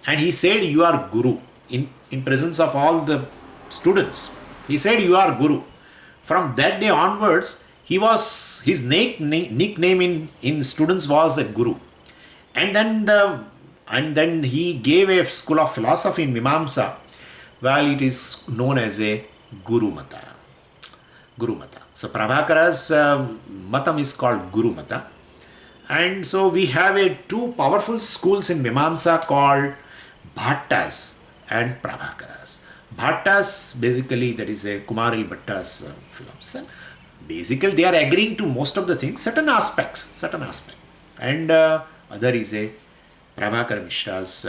and he said, you are Guru. In presence of all the students, he said, you are Guru. From that day onwards, his nickname in students was a Guru. And then he gave a school of philosophy in Mimamsa. Well, it is known as a Guru Mata. So Prabhakara's Matam is called Guru Mata. And so we have two powerful schools in Mimamsa called Bhattas and Prabhakaras. Bhattas, basically, that is a Kumaril Bhatta's philosophy. Basically, they are agreeing to most of the things, certain aspects. And other is a Prabhakar Mishra's,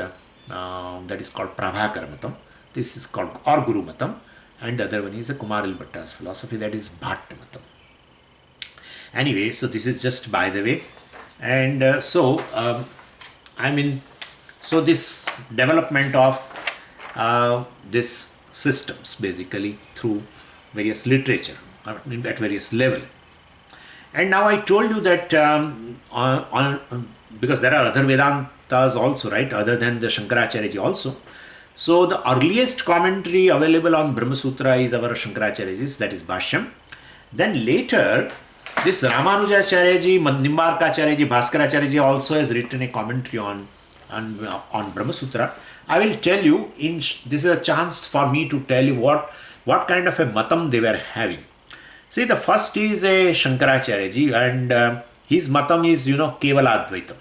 that is called Prabhakar Matam. This is called or Guru Matam. And the other one is a Kumaril Bhatta's philosophy, that is Bhatta Matam. Anyway, so this is just by the way. And so this development of this systems basically through various literature at various level. And now I told you that because there are other Vedantas also, right, other than the Shankaracharya ji also. So the earliest commentary available on Brahma Sutra is our Shankaracharya's, that is Bhashyam. Then later, this Ramanujacharya ji, Nimbarkacharya ji, Bhaskaracharya ji also has written a commentary on Brahma Sutra. I will tell you, this is a chance for me to tell you what kind of a matam they were having. See, the first is a Shankaracharya ji, and his matam is, Kevala Advaitam.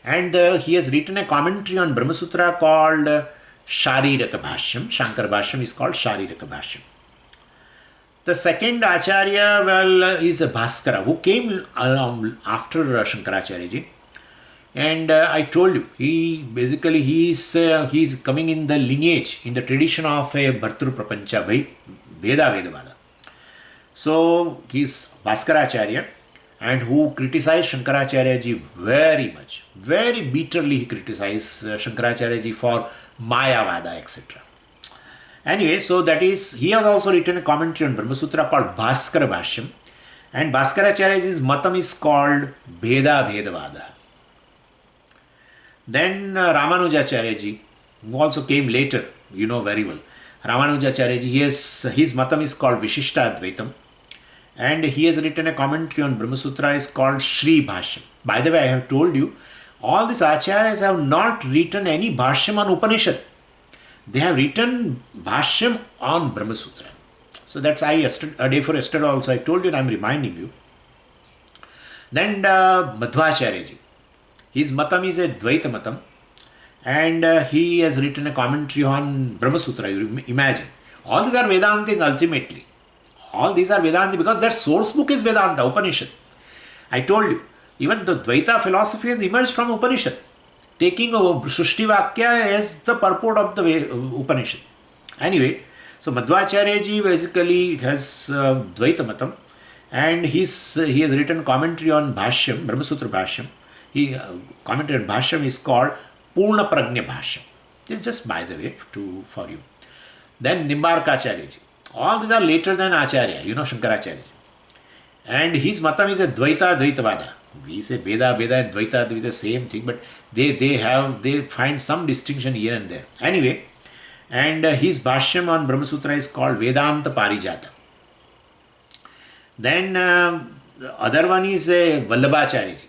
And he has written a commentary on Brahma Sutra called Shariraka Bhashyam. Shankar Bhashyam is called Shariraka Bhashyam. The second Acharya, is a Bhaskara, who came after Shankaracharya ji. And I told you, he is coming in the lineage, in the tradition of a Bhartru Prapancha, Vedavada. So he is Bhaskaracharya, and who criticized Shankaracharya ji very much, very bitterly. He criticized Shankaracharya ji for Mayavada, etc. Anyway, so that is, he has also written a commentary on Brahma Sutra called Bhaskara Bhashyam, and Bhaskaracharya's matam is called Bheda Bhedavada. Then Ramanujacharya ji, who also came later, you know very well. Ramanujacharya ji, his matam is called Vishishta Advaitam, and he has written a commentary on Brahma Sutra is called Sri Bhashyam. By the way, I have told you, all these acharyas have not written any Bhashyam on Upanishad. They have written Bhashyam on Brahma Sutra. So that's a day for yesterday also I told you, and I am reminding you. Then Madhvacharya ji, his matam is a Dvaita matam, and he has written a commentary on Brahma Sutra. You imagine, all these are Vedantas ultimately. All these are Vedanta because their source book is Vedanta, Upanishad. I told you, even the Dvaita philosophy has emerged from Upanishad, taking Srushti Vakya as the purport of the Upanishad. Anyway, so Madhvacharya ji basically has Dvaita matam, and he has written commentary on Bhashyam, Brahma Sutra Bhashyam. Commentary on Bhashyam is called Purna Prajna Bhashyam. This is just by the way for you. Then Nimbarkacharya ji. All these are later than Acharya, you know, Shankaracharya ji. And his matam is a Dvaita Dvaitavada. We say Veda and Dvaita Dvaita, same thing, but they find some distinction here and there. Anyway, and his Bhashyam on Brahma Sutra is called Vedanta Parijata. Then the other one is a Vallabhacharya ji,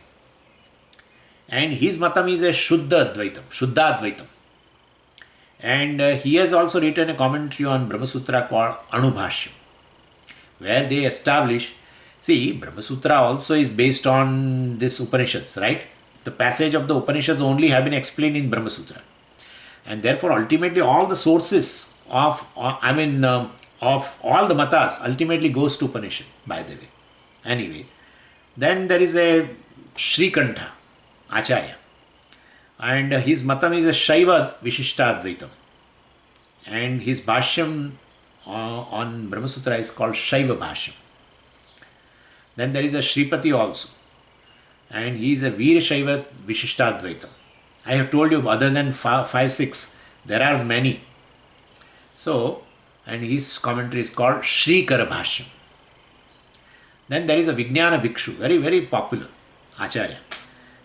and his matam is a Shuddha Advaitam. And he has also written a commentary on Brahma Sutra called Anubhashyam, where they establish, see, Brahma Sutra also is based on this Upanishads, right? The passage of the Upanishads only have been explained in Brahma Sutra. And therefore, ultimately, all the sources of all the matas ultimately goes to Upanishad, by the way. Anyway, then there is a Shrikantha Acharya, and his matam is a Shaiva Vishishta Advaitam, and his Bhashyam on Brahma Sutra is called Shaiva Bhashyam. Then there is a Shripati also, and he is a Veera Shaiva Vishishta Advaitam. I have told you, other than 5-6, there are many. So, and his commentary is called Shrikara Bhashyam. Then there is a Vijnana Bhikshu, very, very popular Acharya.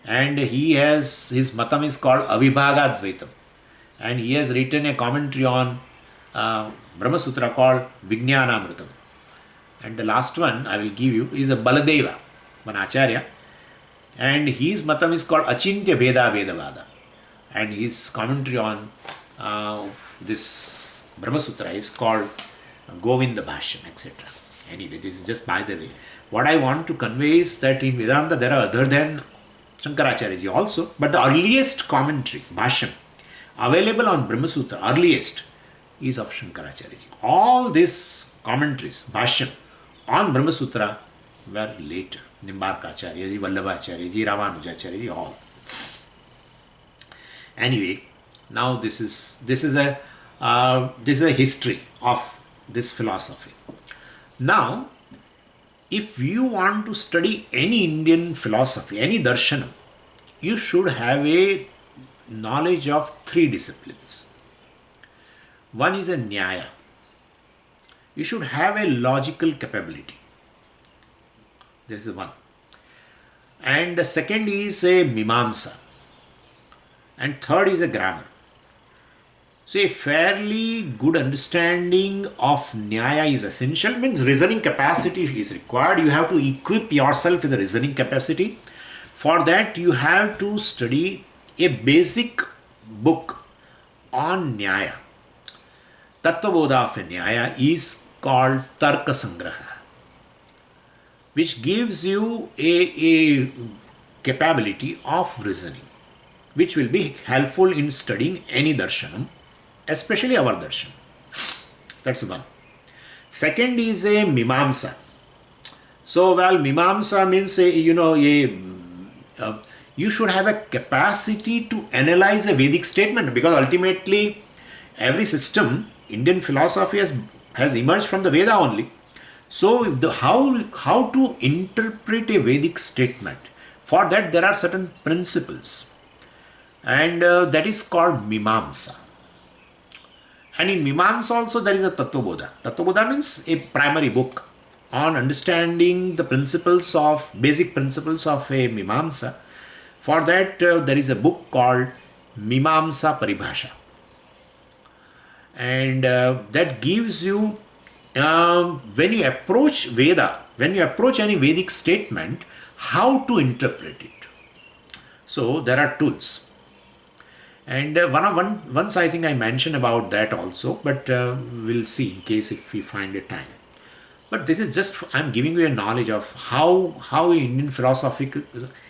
And his matam is called Avibhaga Advaitam. And he has written a commentary on Brahma Sutra called Vijnanamrutam. And the last one I will give you is a Baladeva, one Acharya. And his matam is called Achintya Veda Vedavada. And his commentary on this Brahma Sutra is called Govinda Bhashyam, etc. Anyway, this is just by the way. What I want to convey is that in Vedanta there are other than Shankaracharya ji also, but the earliest commentary, Bhashyam, available on Brahma Sutra, earliest, is of Shankaracharya ji. All these commentaries, Bhashyam, on Brahma Sutra were later. Nimbarkacharya ji, Vallabhacharya ji, Ramanujacharya ji, all. Anyway, now this is a history of this philosophy. Now, if you want to study any Indian philosophy, any darshanam, you should have a knowledge of 3 disciplines. One is a Nyaya. You should have a logical capability. That is the one. And the second is a Mimamsa. And third is a grammar. So a fairly good understanding of Nyaya is essential, means reasoning capacity is required. You have to equip yourself with a reasoning capacity. For that you have to study a basic book on Nyaya. Tattvabodha of Nyaya is called Tarka Sangraha, which gives you a capability of reasoning, which will be helpful in studying any darshanam, especially our darshan. That's one. Second is a Mimamsa. So, well, Mimamsa means, you should have a capacity to analyze a Vedic statement, because ultimately every system, Indian philosophy has emerged from the Veda only. So, how to interpret a Vedic statement? For that there are certain principles, and that is called Mimamsa. And in Mimamsa also there is a Tattvabodha. Tattvabodha means a primary book on understanding the principles of, basic principles of a Mimamsa. For that there is a book called Mimamsa Paribhasha. And that gives you, when you approach Veda, when you approach any Vedic statement, how to interpret it. So there are tools. And once I think I mentioned about that also, but we'll see in case if we find a time. But this is just, I'm giving you a knowledge of how Indian philosophy,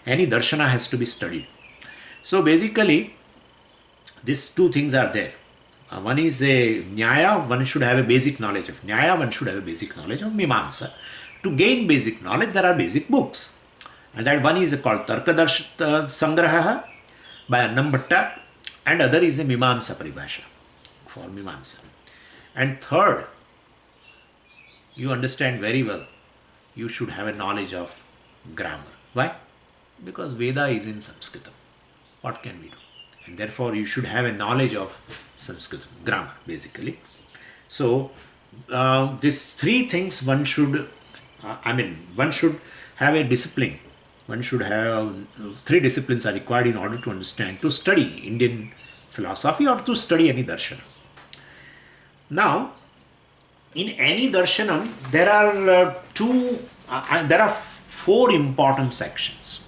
any darshana has to be studied. So basically, these two things are there. One is a Nyaya, one should have a basic knowledge of Nyaya, one should have a basic knowledge of Mimamsa. To gain basic knowledge, there are basic books. And that one is called Tarkadarsh Sangraha by Annam Bhatta, and other is a Mimamsa Paribhasha for Mimamsa. And third, you understand very well, you should have a knowledge of grammar. Why? Because Veda is in Sanskrit. What can we do? And therefore you should have a knowledge of Sanskrit, grammar basically. So these three things one should have a discipline. One should have, three disciplines are required in order to understand, to study Indian philosophy or to study any darshan. Now, in any darshanam, there are four important sections.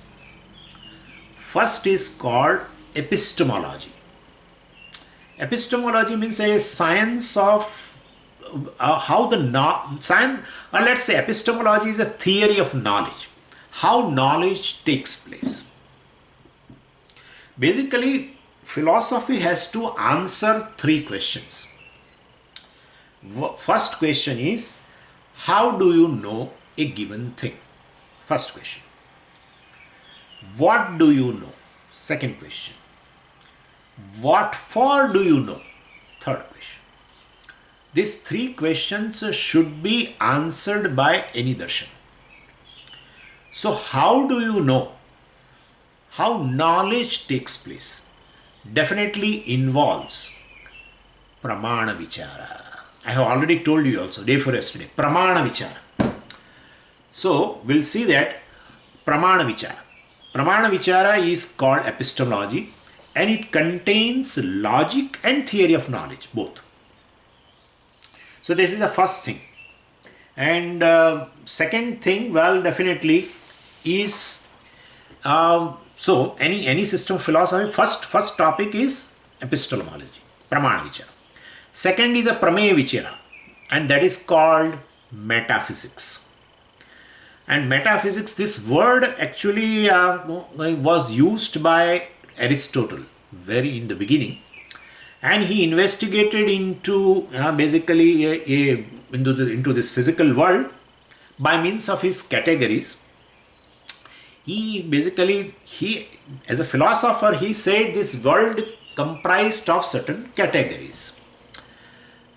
First is called epistemology. Epistemology means a science of how the science, or let's say epistemology is a theory of knowledge, how knowledge takes place. Basically, philosophy has to answer three questions. First question is, how do you know a given thing? First question. What do you know? Second question. What for do you know? Third question. These three questions should be answered by any darshan. So how do you know? How knowledge takes place? Definitely involves pramana vichara. I have already told you also, day before yesterday, pramana vichara. So we'll see that pramana vichara. Pramana vichara is called epistemology, and it contains logic and theory of knowledge, both. So this is the first thing. And second thing, well, definitely is, so any system of philosophy, first topic is epistemology, pramana vichara. Second is a prameya vichara, and that is called metaphysics. And metaphysics, this word actually was used by Aristotle very in the beginning, and he investigated into into this physical world by means of his categories. He as a philosopher, he said this world comprised of certain categories.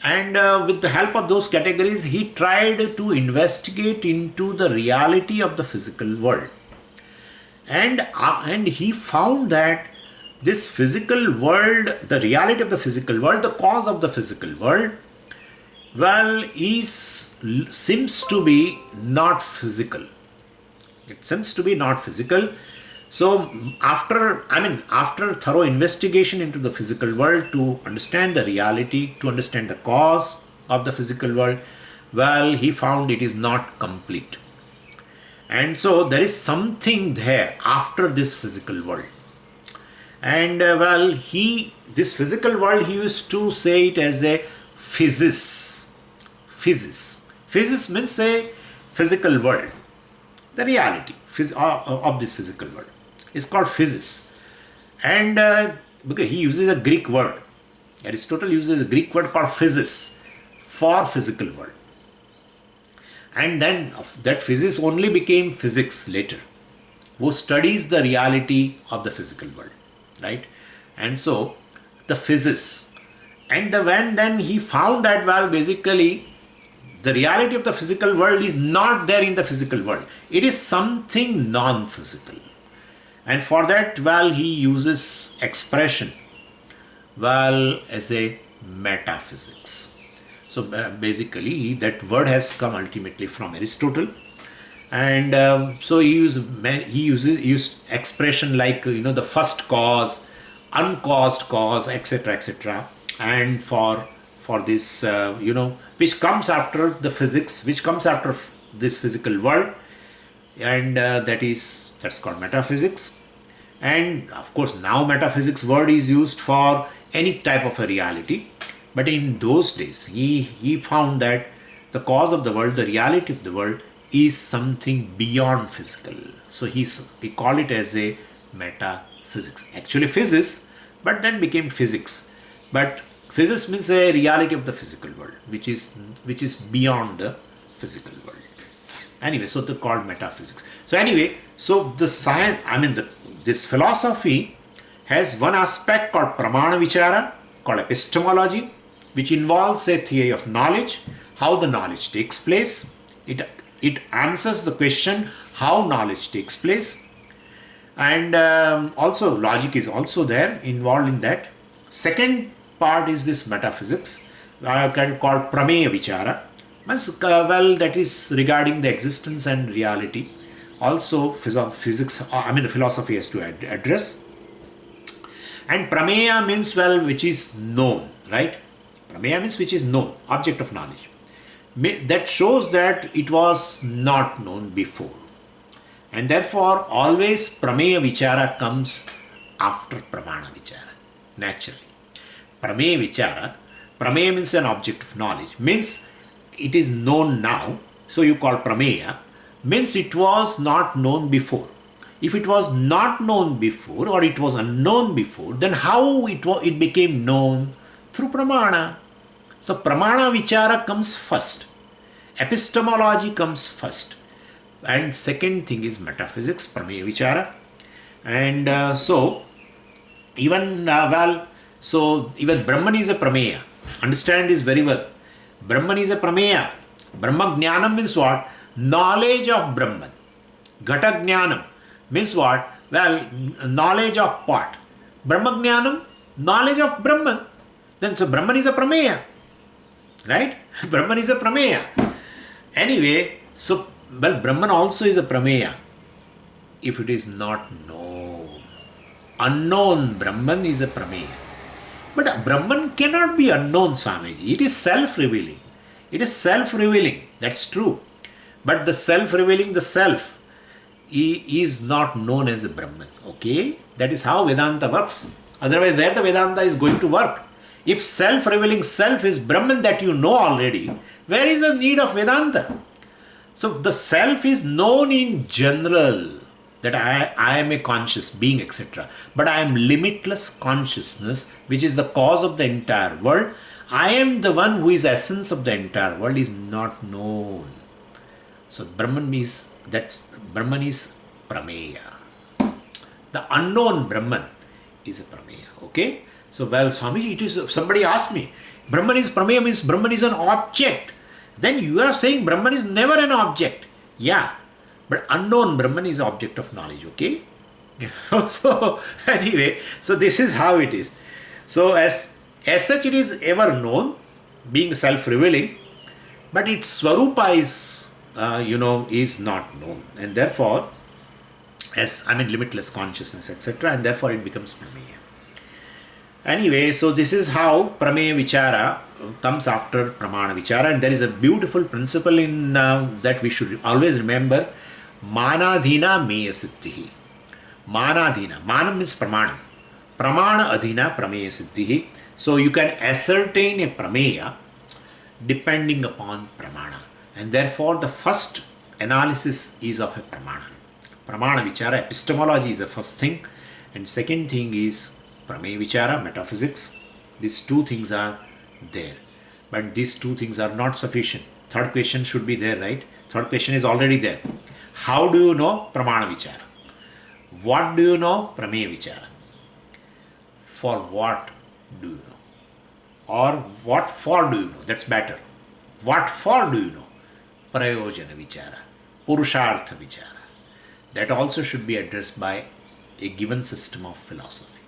And with the help of those categories, he tried to investigate into the reality of the physical world. And he found that this physical world, the reality of the physical world, the cause of the physical world, well, seems to be not physical. It seems to be not physical. So after thorough investigation into the physical world to understand the reality, to understand the cause of the physical world, well, he found it is not complete. And so there is something there after this physical world. And this physical world, he used to say it as a physis. Physis means a physical world. The reality of this physical world is called physis. And because he uses a Greek word, Aristotle uses a Greek word called physis for physical world. And then that physis only became physics later, who studies the reality of the physical world, right? And so the physis, and when then he found that, well, basically the reality of the physical world is not there in the physical world. It is something non-physical. And for that, well, he uses expression, well, as a metaphysics. So basically, that word has come ultimately from Aristotle, and so he used expression like the first cause, uncaused cause, etc., etc., and for this which comes after the physics, which comes after this physical world, and that's called metaphysics. And of course, now metaphysics word is used for any type of a reality. But in those days, he found that the cause of the world, the reality of the world, is something beyond physical. So he called it as a metaphysics. Actually physics, but then became physics. But physics means a reality of the physical world, which is beyond the physical world. Anyway, so they're called metaphysics. So anyway, so the science, this philosophy has one aspect called pramana vichara, called epistemology, which involves a theory of knowledge, how the knowledge takes place. It answers the question how knowledge takes place, and also logic is also there involved in that. Second part is this metaphysics, called prameya vichara. Well, that is regarding the existence and reality. Also, philosophy has to address. And prameya means, well, which is known, right? Prameya means which is known, object of knowledge. That shows that it was not known before. And therefore, always prameya vichara comes after pramana vichara, naturally. Prameya vichara, prameya means an object of knowledge, means it is known now, so you call prameya, means it was not known before. If it was not known before, or it was unknown before, then how it became known? Through pramana. So pramana vichara comes first, epistemology comes first, and second thing is metaphysics, prameya vichara. And so even even Brahman is a prameya. Understand this very well. Brahman is a prameya. Brahma jnanam means what? Knowledge of Brahman. Ghata jnanam means what? Well, knowledge of what? Brahma jnanam, knowledge of Brahman. Then so Brahman is a prameya. Right? Brahman is a prameya. Anyway, so, well, Brahman also is a prameya if it is not known. Unknown Brahman is a prameya. But Brahman cannot be unknown, Swamiji. It is self-revealing. It is self-revealing. That's true. But the self-revealing, the self, is not known as a Brahman. Okay? That is how Vedanta works. Otherwise, where the Vedanta is going to work? If self-revealing self is Brahman that you know already, where is the need of Vedanta? So the self is known in general, that I am a conscious being, etc. But I am limitless consciousness, which is the cause of the entire world. I am the one who is essence of the entire world, is not known. So Brahman is prameya. The unknown Brahman is a prameya. Okay? So, well, Swamiji, it is, somebody asked me, Brahman is prameya means Brahman is an object. Then you are saying Brahman is never an object. Yeah. But unknown Brahman is object of knowledge, okay? So, anyway, so this is how it is. So, as such, it is ever known, being self-revealing, but its swarupa is, is not known. And therefore, limitless consciousness, etc. And therefore, it becomes prameya. Anyway, so this is how prameya vichara comes after pramana vichara. And there is a beautiful principle in that we should always remember. Manadhina meya siddhihi. Manadhina. Manam means pramanam. Pramana adhina prameya siddhihi. So you can ascertain a prameya depending upon pramana. And therefore the first analysis is of a pramana. Pramana vichara, epistemology is the first thing. And second thing is prameya vichara, metaphysics. These two things are there. But these two things are not sufficient. Third question should be there, right? Third question is already there. How do you know pramana vichara? What do you know prameya vichara? For what do you know? Or what for do you know? That's better. What for do you know? Prayojana vichara, purushartha vichara. That also should be addressed by a given system of philosophy.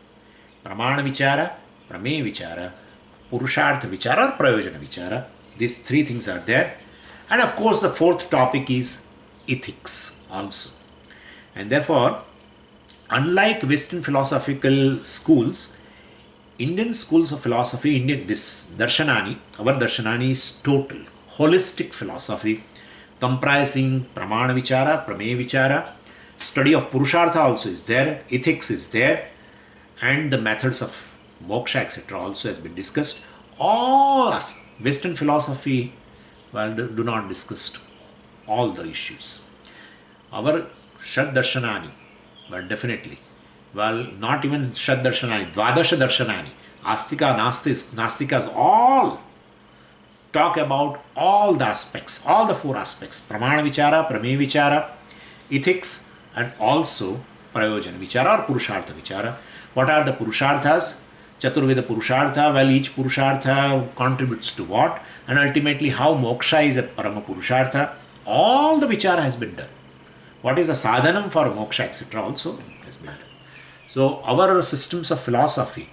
Pramana vichara, prameya vichara, Purushartha Vichara or Prayojana Vichara. These three things are there. And of course, the fourth topic is ethics also. And therefore, unlike Western philosophical schools, Indian schools of philosophy, this Darshanani, our Darshanani is total, holistic philosophy comprising Pramana Vichara, Prameya Vichara, study of Purushartha also is there, ethics is there, and the methods of moksha, etc. also has been discussed. All Western philosophy, do not discuss all the issues. Our Shad Darshanani, definitely, not even Shad Darshanani, Dvadasha Darshanani, Astika, Nastikas, all talk about all the aspects, all the four aspects, Pramana Vichara, Prameya Vichara, ethics, and also Prayojana Vichara or Purushartha Vichara. What are the Purusharthas? Chaturveda Purushartha, each Purushartha contributes to what, and ultimately how moksha is a Parama Purushartha. All the Vichara has been done. What is the sadhanam for moksha, etc. also has been done. So our systems of philosophy,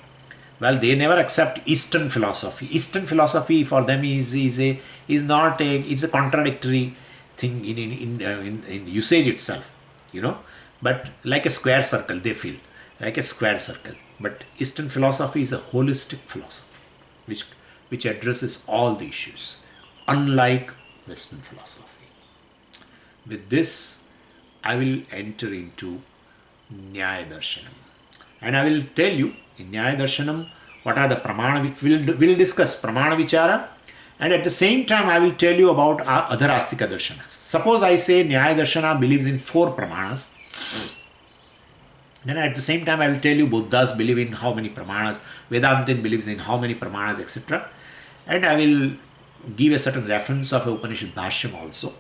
they never accept Eastern philosophy. Eastern philosophy for them is a contradictory thing in usage itself, But like a square circle, they feel like a square circle. But Eastern philosophy is a holistic philosophy, which addresses all the issues, unlike Western philosophy. With this, I will enter into Nyaya Darshanam. And I will tell you in Nyaya Darshanam what are the Pramana, which we'll discuss Pramana Vichara, and at the same time I will tell you about other Astika Darshanas. Suppose I say Nyaya Darshana believes in 4 Pramanas, then at the same time I will tell you Buddhas believe in how many Pramanas, Vedantin believes in how many Pramanas, etc. And I will give a certain reference of Upanishad Bhashyam also.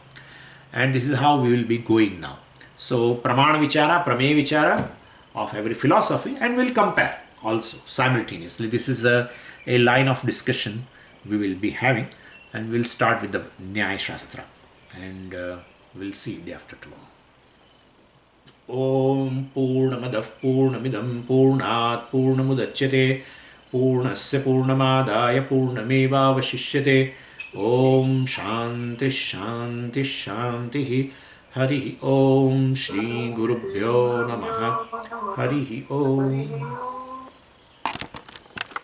And this is how we will be going now. So Pramana Vichara, Prameya Vichara of every philosophy, and we'll compare also simultaneously. This is a line of discussion we will be having, and we'll start with the Nyaya Shastra, and we'll see day after tomorrow. Om Purnamadah Purnamidam Purnat Purnamudachyate Purnasya Purnamadaya Purnameva Vashishyate. Om Shanti Shanti Shanti. Hari Om Shri Gurubhyo Namaha. Hari Om.